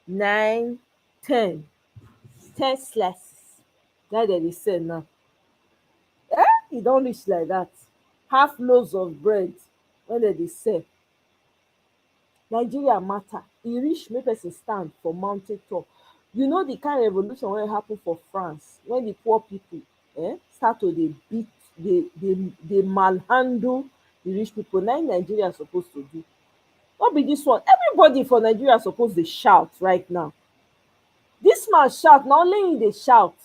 9, 10. 10 slices. That they say now. It don't reach like that. Half loaves of bread when they say Nigeria matter. e reach make person stand for mountain top. You know the kind of revolution wey happen for France when the poor people start to dey beat, dey malhandle the rich people. Na im Nigeria suppose to do. No be this one. Everybody for Nigeria suppose dey shout right now. This man shout, na only him dey shout.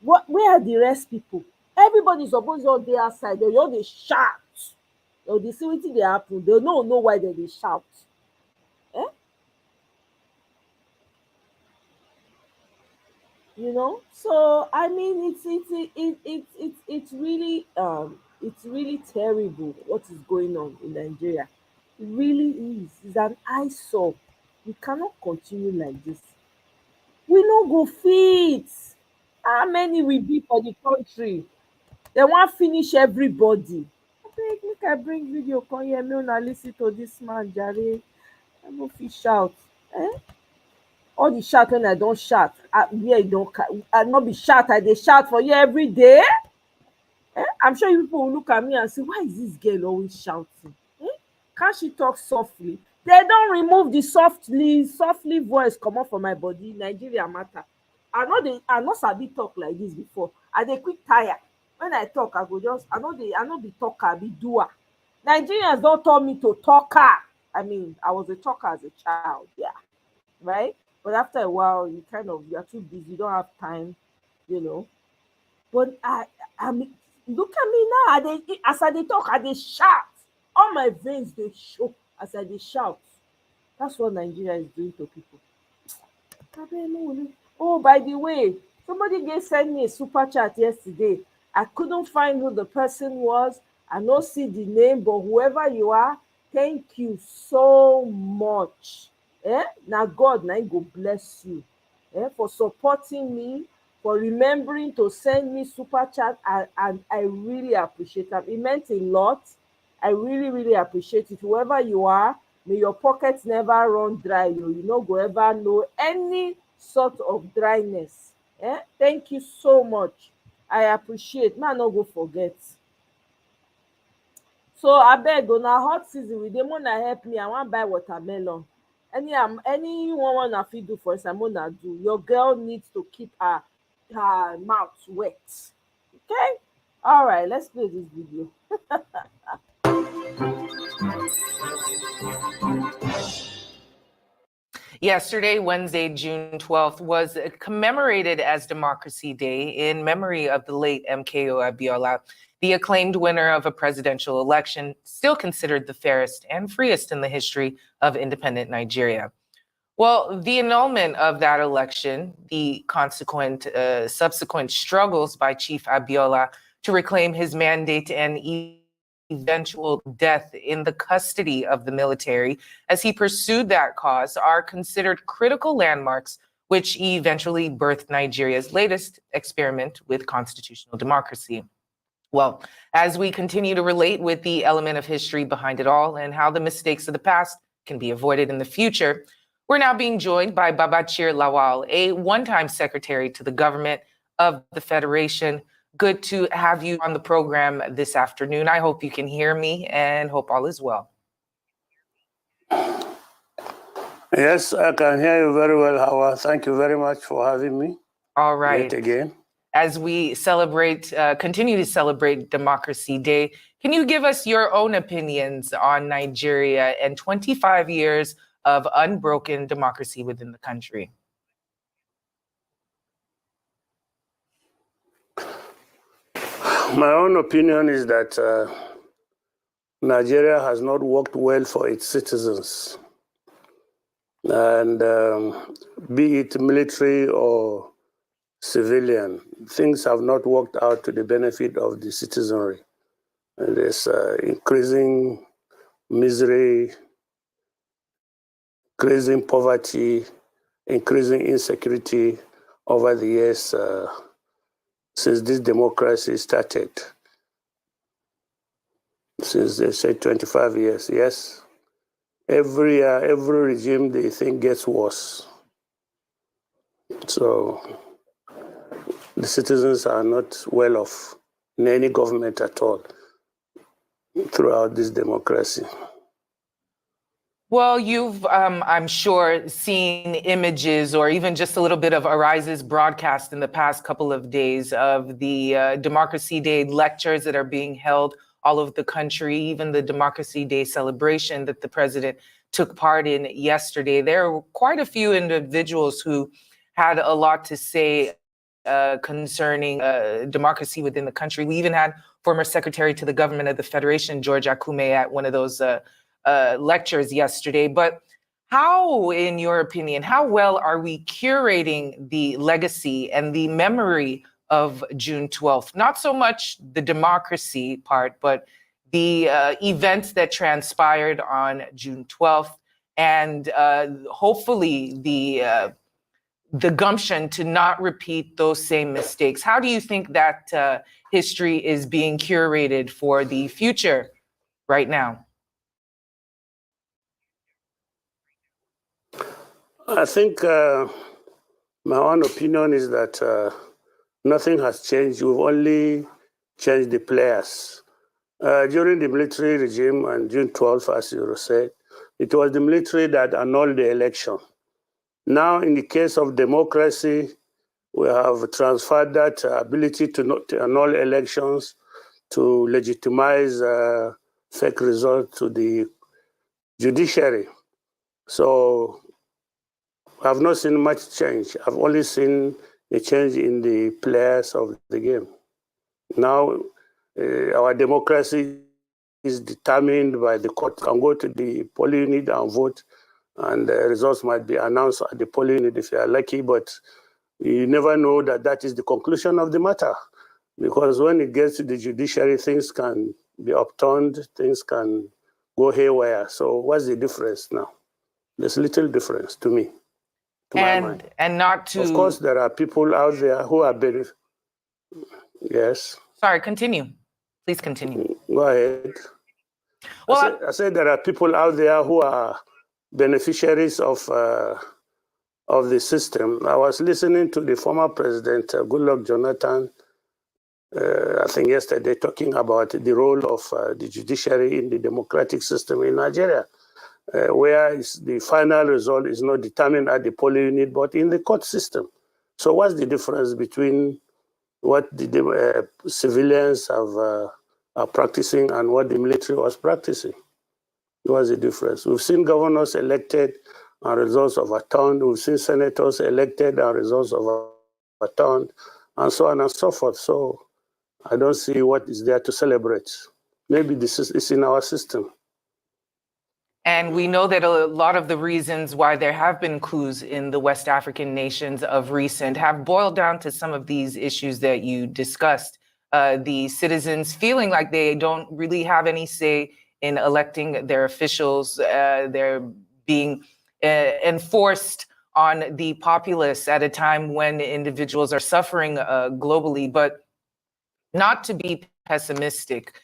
Where are the rest people? Everybody suppose just dey outside, they just dey shout. Or dey see wetin dey happen, they no know why they dey shout. You know, so I mean, it's really terrible what is going on in Nigeria. It really is. It's an eyesore. We cannot continue like this. We no go fit. How many we be for the country? They wan finish everybody. Abeg, make I bring video come here, make una lis ten to this man jare. I no fit shout. All the shout when I don shout, where e don I no be shout, I dey shout for you every day. I'm sure you people will look at me and say, why is this girl always shouting? Can't she talk softly? They don remove the softly voice comot for my body. Nigeria matter. I no sabi talk like this before. I dey quick tire. When I talk, I no be talker, I be doer. Nigerians don turn me to talker. I mean, I was a talker as a child, yeah, right? But after a while, you are too busy, you don't have time, you know. But I mean, look at me now. As I dey talk, I dey shout. All my veins dey show as I dey shout. That's what Nigeria is doing to people. Oh, by the way, somebody sent me a super chat yesterday. I couldn't find who the person was. I no see the name, but whoever you are, thank you so much. Now God, now go bless you for supporting me, for remembering to send me super chat, and I really appreciate it. It meant a lot. I really, really appreciate it. Whoever you are, may your pockets never run dry. You no go ever know any sort of dryness. Thank you so much. I appreciate. Man, no go forget. So abeg, na hot season we dey, una help me. I wan buy watermelon. Anyone wanna fit do for us, I'm gonna do. Your girl needs to keep her mouth wet. Okay? All right, let's play this video. Yesterday, Wednesday, June 12th, was commemorated as Democracy Day in memory of the late MKO Abiola, the acclaimed winner of a presidential election, still considered the fairest and freest in the history of independent Nigeria. Well, the annulment of that election, the subsequent struggles by Chief Abiola to reclaim his mandate, and eventual death in the custody of the military as he pursued that cause are considered critical landmarks, which eventually birthed Nigeria's latest experiment with constitutional democracy. Well, as we continue to relate with the element of history behind it all and how the mistakes of the past can be avoided in the future, we're now being joined by Babachir Lawal, a one-time secretary to the government of the Federation. Good to have you on the program this afternoon. I hope you can hear me and hope all is well. Yes, I can hear you very well, Hawa. Thank you very much for having me. All right. Yet again. As we continue to celebrate Democracy Day, can you give us your own opinions on Nigeria and 25 years of unbroken democracy within the country? My own opinion is that Nigeria has not worked well for its citizens. And be it military or civilian, things have not worked out to the benefit of the citizenry. And there's increasing misery, increasing poverty, increasing insecurity over the years since this democracy started. Since they say 25 years, yes. Every year, every regime they think gets worse. So the citizens are not well off in any government at all throughout this democracy. Well, you've, I'm sure, seen images or even just a little bit of Arise's broadcast in the past couple of days of the Democracy Day lectures that are being held all over the country, even the Democracy Day celebration that the president took part in yesterday. There were quite a few individuals who had a lot to say concerning democracy within the country. We even had former Secretary to the Government of the Federation, George Akume, at one of those lectures yesterday. But how, in your opinion, how well are we curating the legacy and the memory of June 12th? Not so much the democracy part, but the events that transpired on June 12th, and hopefully the gumption to not repeat those same mistakes. How do you think that history is being curated for the future right now? I think my own opinion is that nothing has changed. We've only changed the players. During the military regime on June 12th, as you said, it was the military that annulled the election. Now, in the case of democracy, we have transferred that ability to annul elections to legitimize fake results to the judiciary. So I've not seen much change. I've only seen a change in the players of the game. Now, our democracy is determined by the court. You can go to the polling unit and vote, and the results might be announced at the polling unit if you are lucky, but you never know that that is the conclusion of the matter. Because when it gets to the judiciary, things can be upturned, things can go haywire. So what's the difference now? There's little difference to me. And not to... Of course, there are people out there who are Yes. Sorry, continue. Please continue. Go ahead. Well, I said there are people out there who are beneficiaries of the system. I was listening to the former president, Goodluck Jonathan, I think yesterday, talking about the role of the judiciary in the democratic system in Nigeria, where the final result is not determined at the polling unit, but in the court system. So what's the difference between what the civilians are practicing and what the military was practicing? What's the difference? We've seen governors elected and results overturned. We've seen senators elected and results overturned, and so on and so forth. So I don't see what is there to celebrate. Maybe this is in our system. And we know that a lot of the reasons why there have been coups in the West African nations of recent have boiled down to some of these issues that you discussed. The citizens feeling like they don't really have any say in electing their officials. They're being enforced on the populace at a time when individuals are suffering globally. But not to be pessimistic,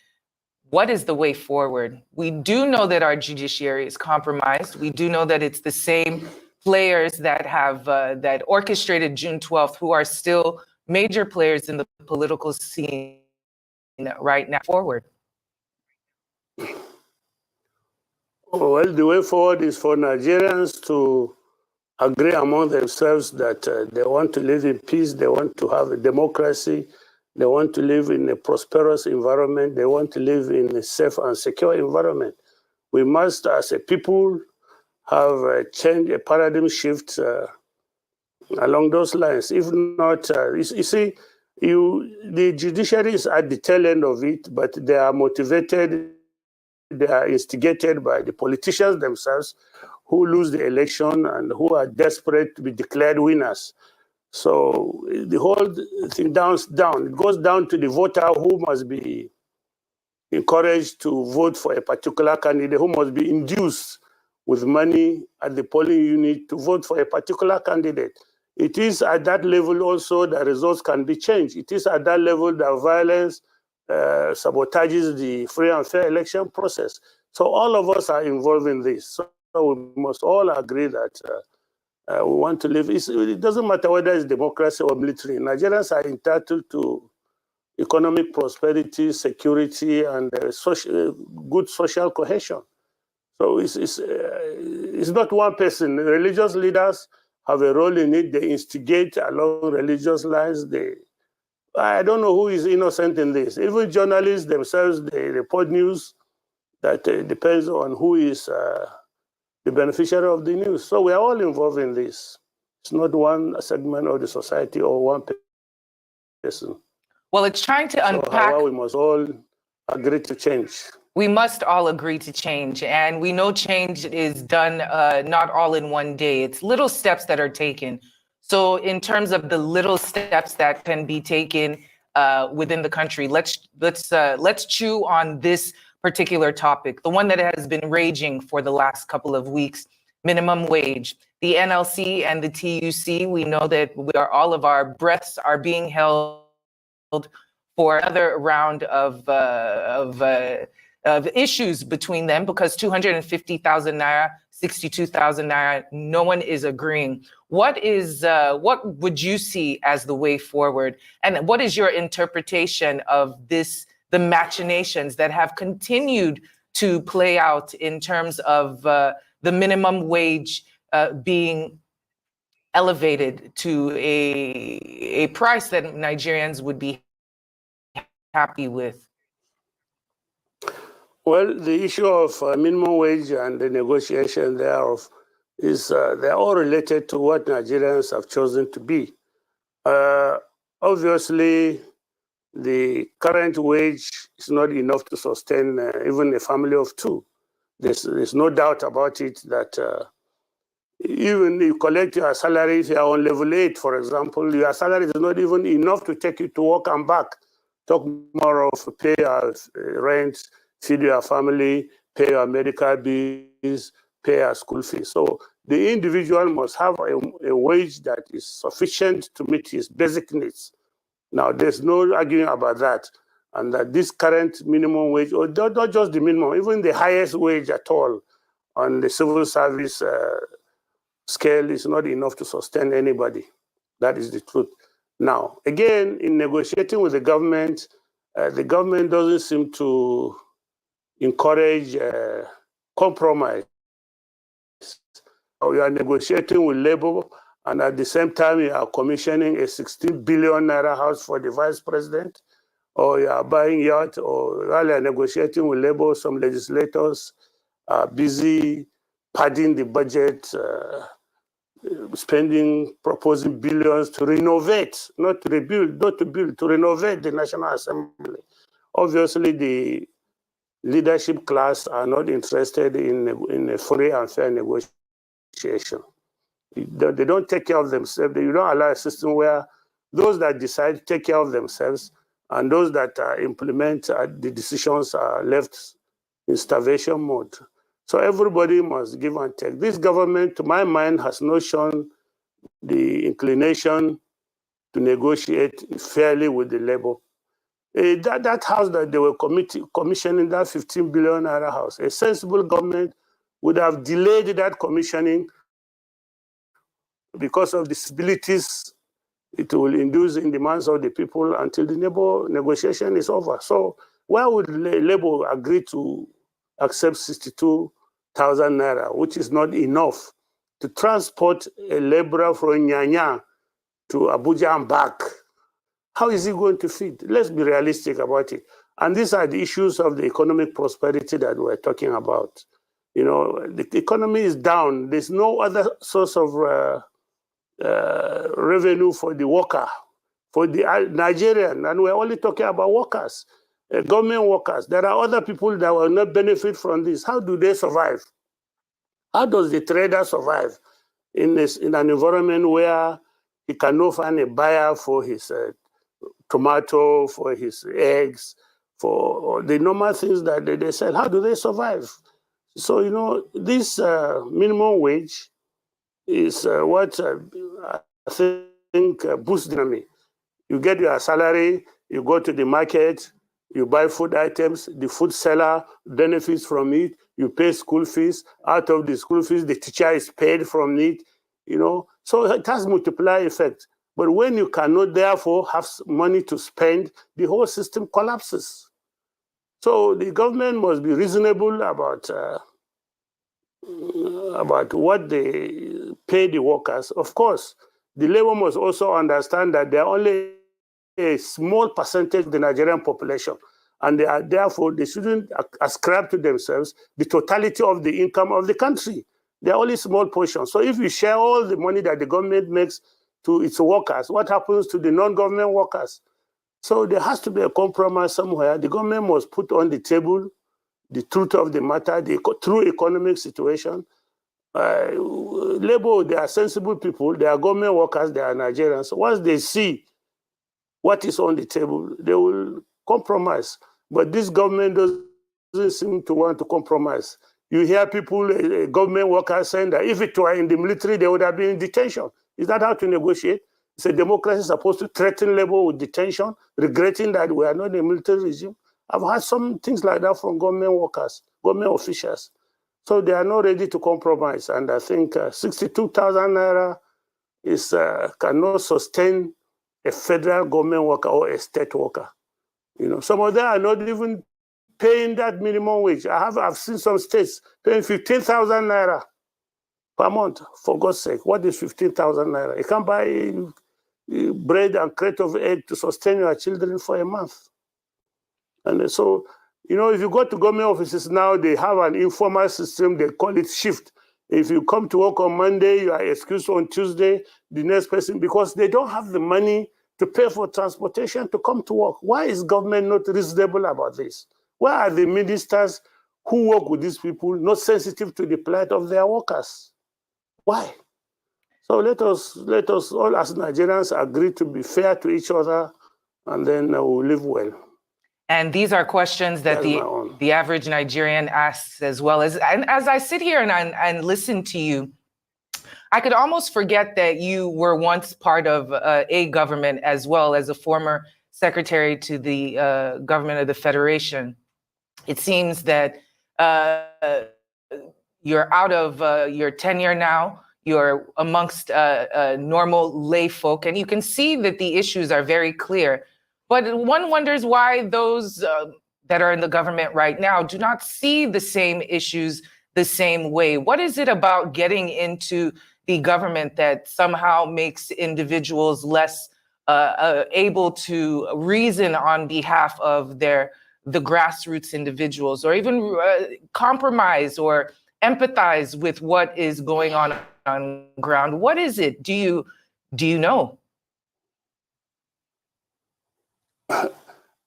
what is the way forward? We do know that our judiciary is compromised. We do know that it's the same players that have that orchestrated June 12th who are still major players in the political scene right now. Forward. Well, the way forward is for Nigerians to agree among themselves that they want to live in peace, they want to have a democracy, they want to live in a prosperous environment, they want to live in a safe and secure environment. We must, as a people, have a change, a paradigm shift along those lines. If not, you see, the judiciary is at the tail end of it, but they are motivated, they are instigated by the politicians themselves who lose the election and who are desperate to be declared winners. So the whole thing it goes down to the voter who must be encouraged to vote for a particular candidate, who must be induced with money at the polling unit to vote for a particular candidate. It is at that level also that results can be changed. It is at that level that violence sabotages the free and fair election process. So all of us are involved in this. So we must all agree that we want to live. It doesn't matter whether it's democracy or military. Nigerians are entitled to economic prosperity, security, and good social cohesion. So it's not one person. Religious leaders have a role in it. They instigate along religious lines. I don't know who is innocent in this. Even journalists themselves, they report news that depends on who is the beneficiary of the news. So we are all involved in this. It's not one segment of the society or one person. Well, it's trying to unpack. So we must all agree to change. We must all agree to change. And we know change is done not all in one day. It's little steps that are taken. So in terms of the little steps that can be taken within the country, let's chew on this particular topic, the one that has been raging for the last couple of weeks, minimum wage. The NLC and the TUC, we know that all of our breaths are being held for another round of issues between them, because 250,000 naira, 62,000 naira, no one is agreeing. What would you see as the way forward? And what is your interpretation of the machinations that have continued to play out in terms of the minimum wage being elevated to a price that Nigerians would be happy with? Well, the issue of minimum wage and the negotiation thereof is they're all related to what Nigerians have chosen to be. Obviously, the current wage is not enough to sustain even a family of two. There's no doubt about it that even you collect your salary, if you are on level 8, for example, your salary is not even enough to take you to work and back. Talk more of pay your rent, feed your family, pay your medical bills, pay your school fees. So the individual must have a wage that is sufficient to meet his basic needs. Now, there's no arguing about that. And that this current minimum wage, or not just the minimum, even the highest wage at all on the civil service scale is not enough to sustain anybody. That is the truth. Now, again, in negotiating with the government doesn't seem to encourage compromise. You are negotiating with labor, and at the same time, you are commissioning a 16 billion naira house for the vice president, or you are buying yacht, or while you are negotiating with labor, some legislators are busy padding the budget, proposing billions to renovate, not to rebuild, not to build, to renovate the National Assembly. Obviously, the leadership class are not interested in a free and fair negotiation. They don't take care of themselves. You don't allow a system where those that decide take care of themselves, and those that implement the decisions are left in starvation mode. So everybody must give and take. This government, to my mind, has not shown the inclination to negotiate fairly with the labor. That house that they were commissioning, that 15 billion naira house, a sensible government would have delayed that commissioning because of the disabilities it will induce in the minds of the people until the labor negotiation is over. So why would labor agree to accept 62,000 naira, which is not enough to transport a laborer from Nyanya to Abuja and back? How is he going to feed? Let's be realistic about it. And these are the issues of the economic prosperity that we're talking about. You know, the economy is down. There's no other source of revenue for the worker, for the Nigerian, and we're only talking about workers, government workers. There are other people that will not benefit from this. How do they survive? How does the trader survive in an environment where he cannot find a buyer for his tomato, for his eggs, for the normal things that they sell? How do they survive? So, you know, this minimum wage is what I think boosts the economy. You get your salary, you go to the market, you buy food items, the food seller benefits from it, you pay school fees. Out of the school fees, the teacher is paid from it, you know. So it has multiplier effect. But when you cannot therefore have money to spend, the whole system collapses. So the government must be reasonable about about what they pay the workers. Of course, the labor must also understand that they're only a small percentage of the Nigerian population, and therefore they shouldn't ascribe to themselves the totality of the income of the country. They're only small portions. So if you share all the money that the government makes to its workers, what happens to the non-government workers? So there has to be a compromise somewhere. The government must put on the table the truth of the matter, the true economic situation. Labor, they are sensible people, they are government workers, they are Nigerians. So once they see what is on the table, they will compromise. But this government doesn't seem to want to compromise. You hear people, government workers saying that if it were in the military, they would have been in detention. Is that how to negotiate? It's a democracy supposed to threaten labor with detention, regretting that we are not a military regime. I've heard some things like that from government workers, government officials. So they are not ready to compromise. And I think 62,000 naira cannot sustain a federal government worker or a state worker. You know, some of them are not even paying that minimum wage. I've seen some states paying 15,000 naira per month. For God's sake, what is 15,000 naira? You can't buy bread and crate of egg to sustain your children for a month. And so, you know, if you go to government offices now, they have an informal system. They call it shift. If you come to work on Monday, you are excused on Tuesday, the next person, because they don't have the money to pay for transportation to come to work. Why is government not reasonable about this? Why are the ministers who work with these people not sensitive to the plight of their workers? Why? So let us all as Nigerians agree to be fair to each other, and then we'll live well. And these are questions that the average Nigerian asks as well. And as I sit here and listen to you, I could almost forget that you were once part of a government as well as a former secretary to the government of the Federation. It seems that you're out of your tenure now. You're amongst normal lay folk, and you can see that the issues are very clear. But one wonders why those that are in the government right now do not see the same issues the same way. What is it about getting into the government that somehow makes individuals less able to reason on behalf of the grassroots individuals, or even compromise or empathize with what is going on ground? What is it? Do you know?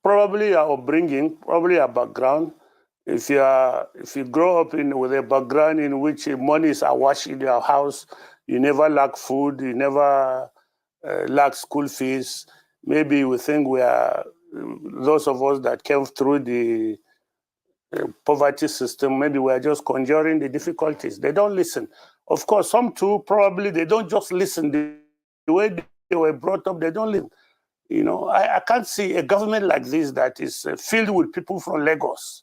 Probably our upbringing, probably our background. If you grow up with a background in which money is awash in your house, you never lack food, you never lack school fees. Maybe we think we are, those of us that came through the poverty system, maybe we are just conjuring the difficulties. They don't listen. Of course, some too, probably they don't just listen. The way they were brought up, they don't listen. You know, I can't see a government like this that is filled with people from Lagos.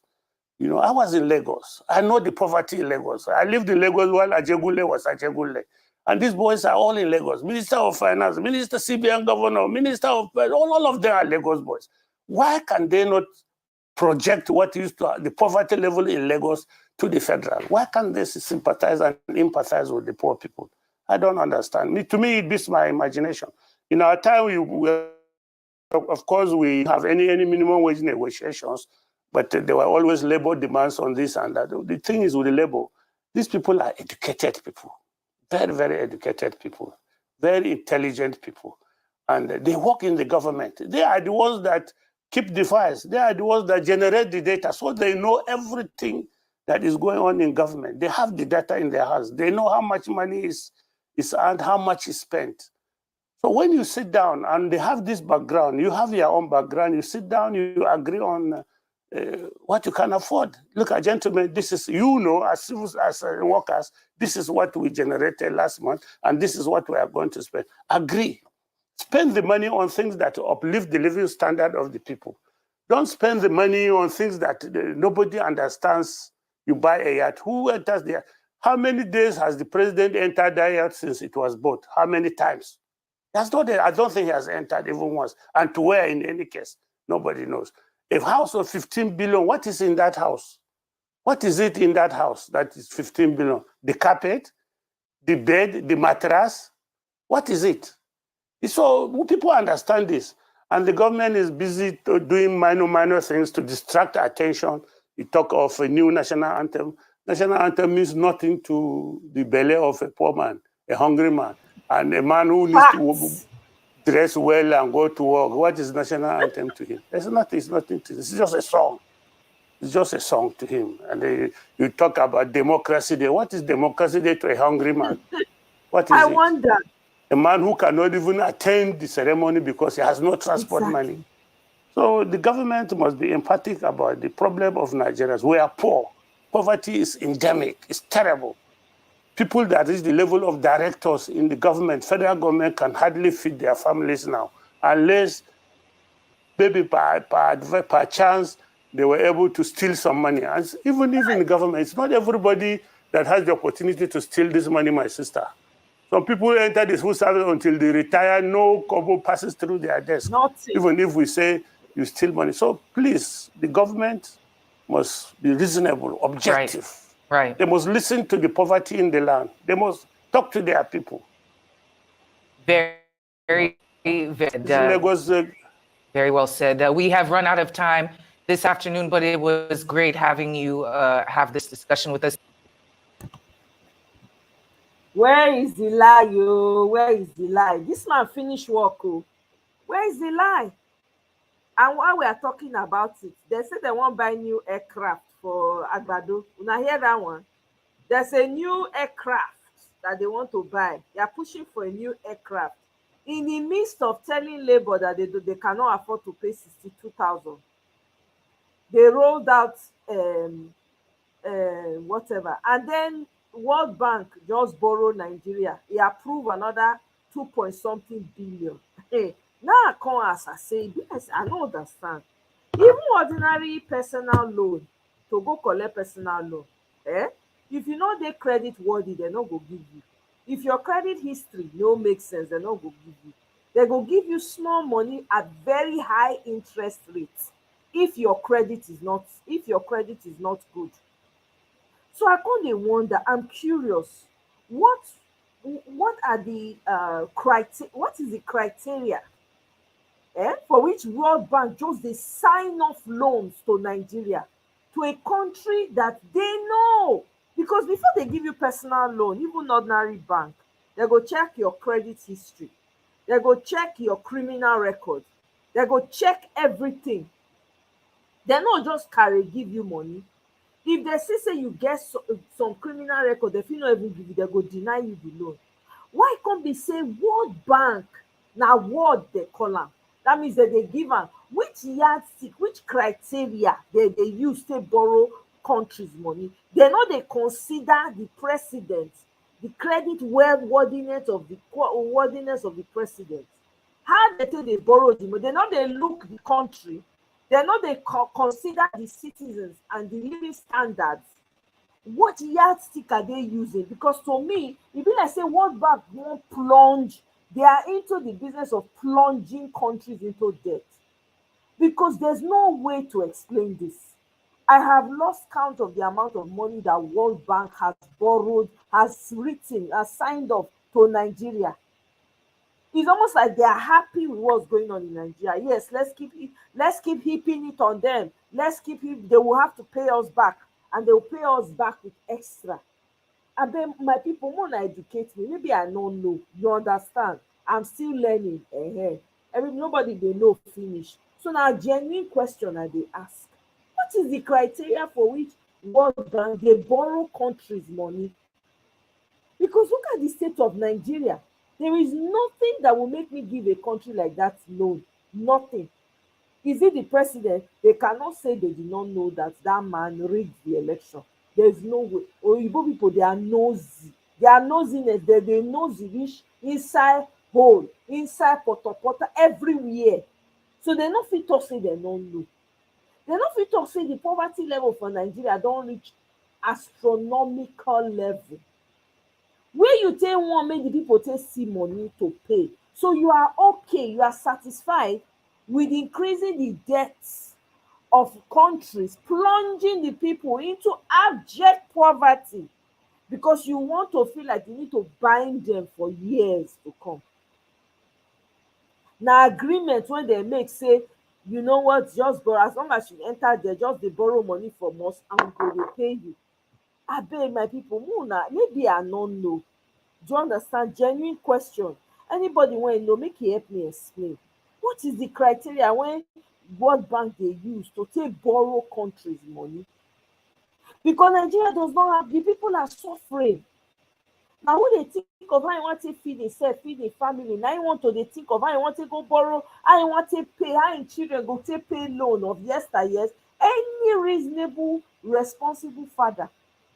You know, I was in Lagos. I know the poverty in Lagos. I lived in Lagos while Ajegule was Ajegule. And these boys are all in Lagos. Minister of Finance, Minister CBN Governor, Minister of... all of them are Lagos boys. Why can they not project what used to the poverty level in Lagos to the federal? Why can't they sympathize and empathize with the poor people? I don't understand. To me, it beats my imagination. In our time, of course, we have any minimum wage negotiations, but there were always labor demands on this and that. The thing is with the labor, these people are educated people, very, very educated people, very intelligent people, and they work in the government. They are the ones that keep the files. They are the ones that generate the data, so they know everything that is going on in government. They have the data in their hands. They know how much money is earned, how much is spent. So when you sit down and they have this background, you have your own background, you sit down, you agree on what you can afford. Look, gentlemen, this is, you know, as workers, this is what we generated last month, and this is what we are going to spend. Agree. Spend the money on things that uplift the living standard of the people. Don't spend the money on things that nobody understands. You buy a yacht. Who enters the yacht? How many days has the president entered the yacht since it was bought? How many times? I don't think he has entered even once. And to where, in any case, nobody knows. A house of 15 billion, what is in that house? What is it in that house that is 15 billion? The carpet, the bed, the mattress? What is it? So people understand this. And the government is busy doing minor things to distract attention. You talk of a new national anthem. National anthem means nothing to the belly of a poor man, a hungry man, and a man who needs to dress well and go to work. What is national anthem to him? There's nothing. It's nothing to him. It's just a song. It's just a song to him. And you talk about democracy day. What is democracy day to a hungry man? What is I it? wonder. A man who cannot even attend the ceremony because he has no transport money. So the government must be emphatic about the problem of Nigerians. We are poor. Poverty is endemic. It's terrible. People that reach the level of directors in the government, federal government, can hardly feed their families now, unless maybe per chance they were able to steal some money. And even in the government, it's not everybody that has the opportunity to steal this money, my sister. Some people enter the civil service until they retire, no kobo passes through their desk. Nothing. Even if we say you steal money. So please, the government must be reasonable, objective. Right. They must listen to the poverty in the land. They must talk to their people. Very well said. We have run out of time this afternoon, but it was great having you have this discussion with us. Where is the lie, yo? Where is the lie? This man finished work, oh. Where is the lie? And while we are talking about it, they say they want to buy new aircraft for Agbado. Una hear that one? There's a new aircraft that they want to buy. They are pushing for a new aircraft. In the midst of telling Labour that they cannot afford to pay 62,000, they rolled out whatever. And then World Bank just borrowed Nigeria. He approved another 2-point-something billion. Hey, now I come as I say, yes, I don't understand. Even ordinary personal loan, to go collect personal loan, if you know they credit worthy, they no go give you. If your credit history no make sense, they no go give you. They go give you small money at very high interest rates if your credit is not good. So I come dey wonder, I'm curious, what are the what is the criteria for which World Bank just dey sign off loans to Nigeria, to a country that they know? Because before they give you personal loan, even ordinary bank, they go check your credit history, they go check your criminal record, they go check everything. They no just carry give you money. If they say you get some criminal record, they fit no even give you, they go deny you the loan. Why can't be say World Bank na word they call am? That means that they give am which yardstick, which criteria they use to borrow countries money. They know they consider the president, the credit worthiness of the president. How they borrow the money? They know they look the country. They know they consider the citizens and the living standards. What yardstick are they using? Because to me, if I say World Bank won't plunge, they are into the business of plunging countries into debt. Because there's no way to explain this. I have lost count of the amount of money that World Bank has borrowed, has written, has signed up to Nigeria. It's almost like they are happy with what's going on in Nigeria. Yes, let's keep heaping it on them. They will have to pay us back, and they will pay us back with extra. And then my people want to educate me. Maybe I don't know. You understand? I'm still learning. Nobody they know finish. So now, genuine question I they ask: what is the criteria for which World Bank they borrow countries' money? Because look at the state of Nigeria. There is nothing that will make me give a country like that loan. Nothing. Is it the president? They cannot say they did not know that man rigged the election. There's no way. Oyibo people, they are nosy. They are nosiness. They nosy reach inside hole, inside potopota, everywhere. So they no fit talk say they don't know. They no fit talk say the poverty level for Nigeria don't reach astronomical level. Where you take one, make the people take see money to pay. So you are okay, you are satisfied with increasing the debts of countries, plunging the people into abject poverty because you want to feel like you need to bind them for years to come. Now, agreement when they make say, you know what, just borrow, as long as you enter there, just they borrow money from us and we will pay you. I beg my people, Muna, maybe I don't know. Do you understand? Genuine question. Anybody want to know, make it help me explain. What is the criteria when World Bank they use to take borrow countries money? Because Nigeria does not have, the people are suffering. Now when they think of how you want to feed themselves, feed their family, now you want to they think of how you want to go borrow, how you want to pay, how your children go take pay loan of yesteryears. Any reasonable, responsible father,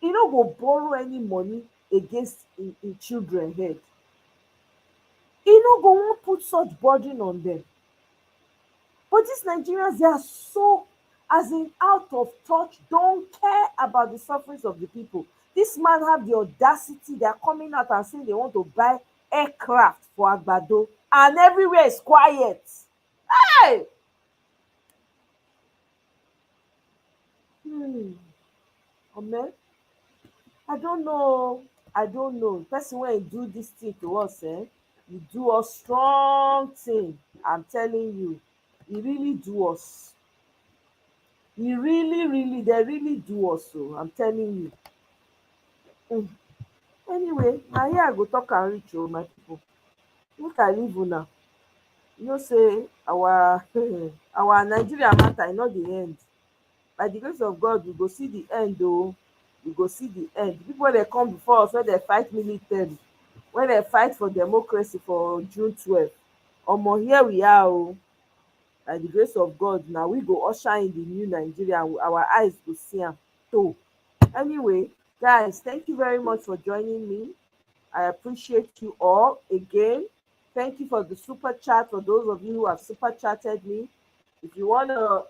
you know, go borrow any money against in children head. You know, go won't put such burden on them. But these Nigerians, they are so, as in, out of touch, don't care about the sufferings of the people. This man have the audacity, they are coming out and saying they want to buy aircraft for Agbado, and everywhere is quiet. Hey! Amen. I don't know. Person when you do this thing to us, you do a strong thing. I'm telling you, you really do us. You really, they really do us. So I'm telling you. Anyway, now here I go talk and reach you, my people. Make I leave you now. You know, say our our Nigeria matter, not the end. By the grace of God, we go see the end, though. We go see the end. People they come before us when they fight military, when they fight for democracy for June 12th. Here we are, oh. By the grace of God, now we go usher in the new Nigeria. Our eyes go see them too. Anyway, guys, thank you very much for joining me. I appreciate you all again. Thank you for the super chat, for those of you who have super chatted me. If you want to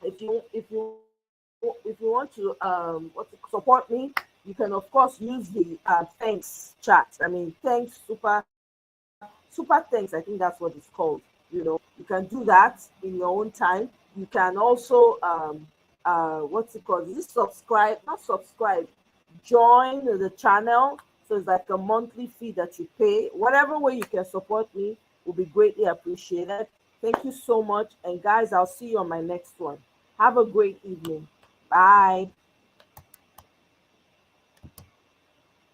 if you want to support me, you can of course use the thanks chat. I mean, thanks, super thanks, I think that's what it's called. You know, you can do that in your own time. You can also what's it called? Is this subscribe? Not subscribe, join the channel. So it's like a monthly fee that you pay. Whatever way you can support me will be greatly appreciated. Thank you so much. And guys, I'll see you on my next one. Have a great evening. Bye.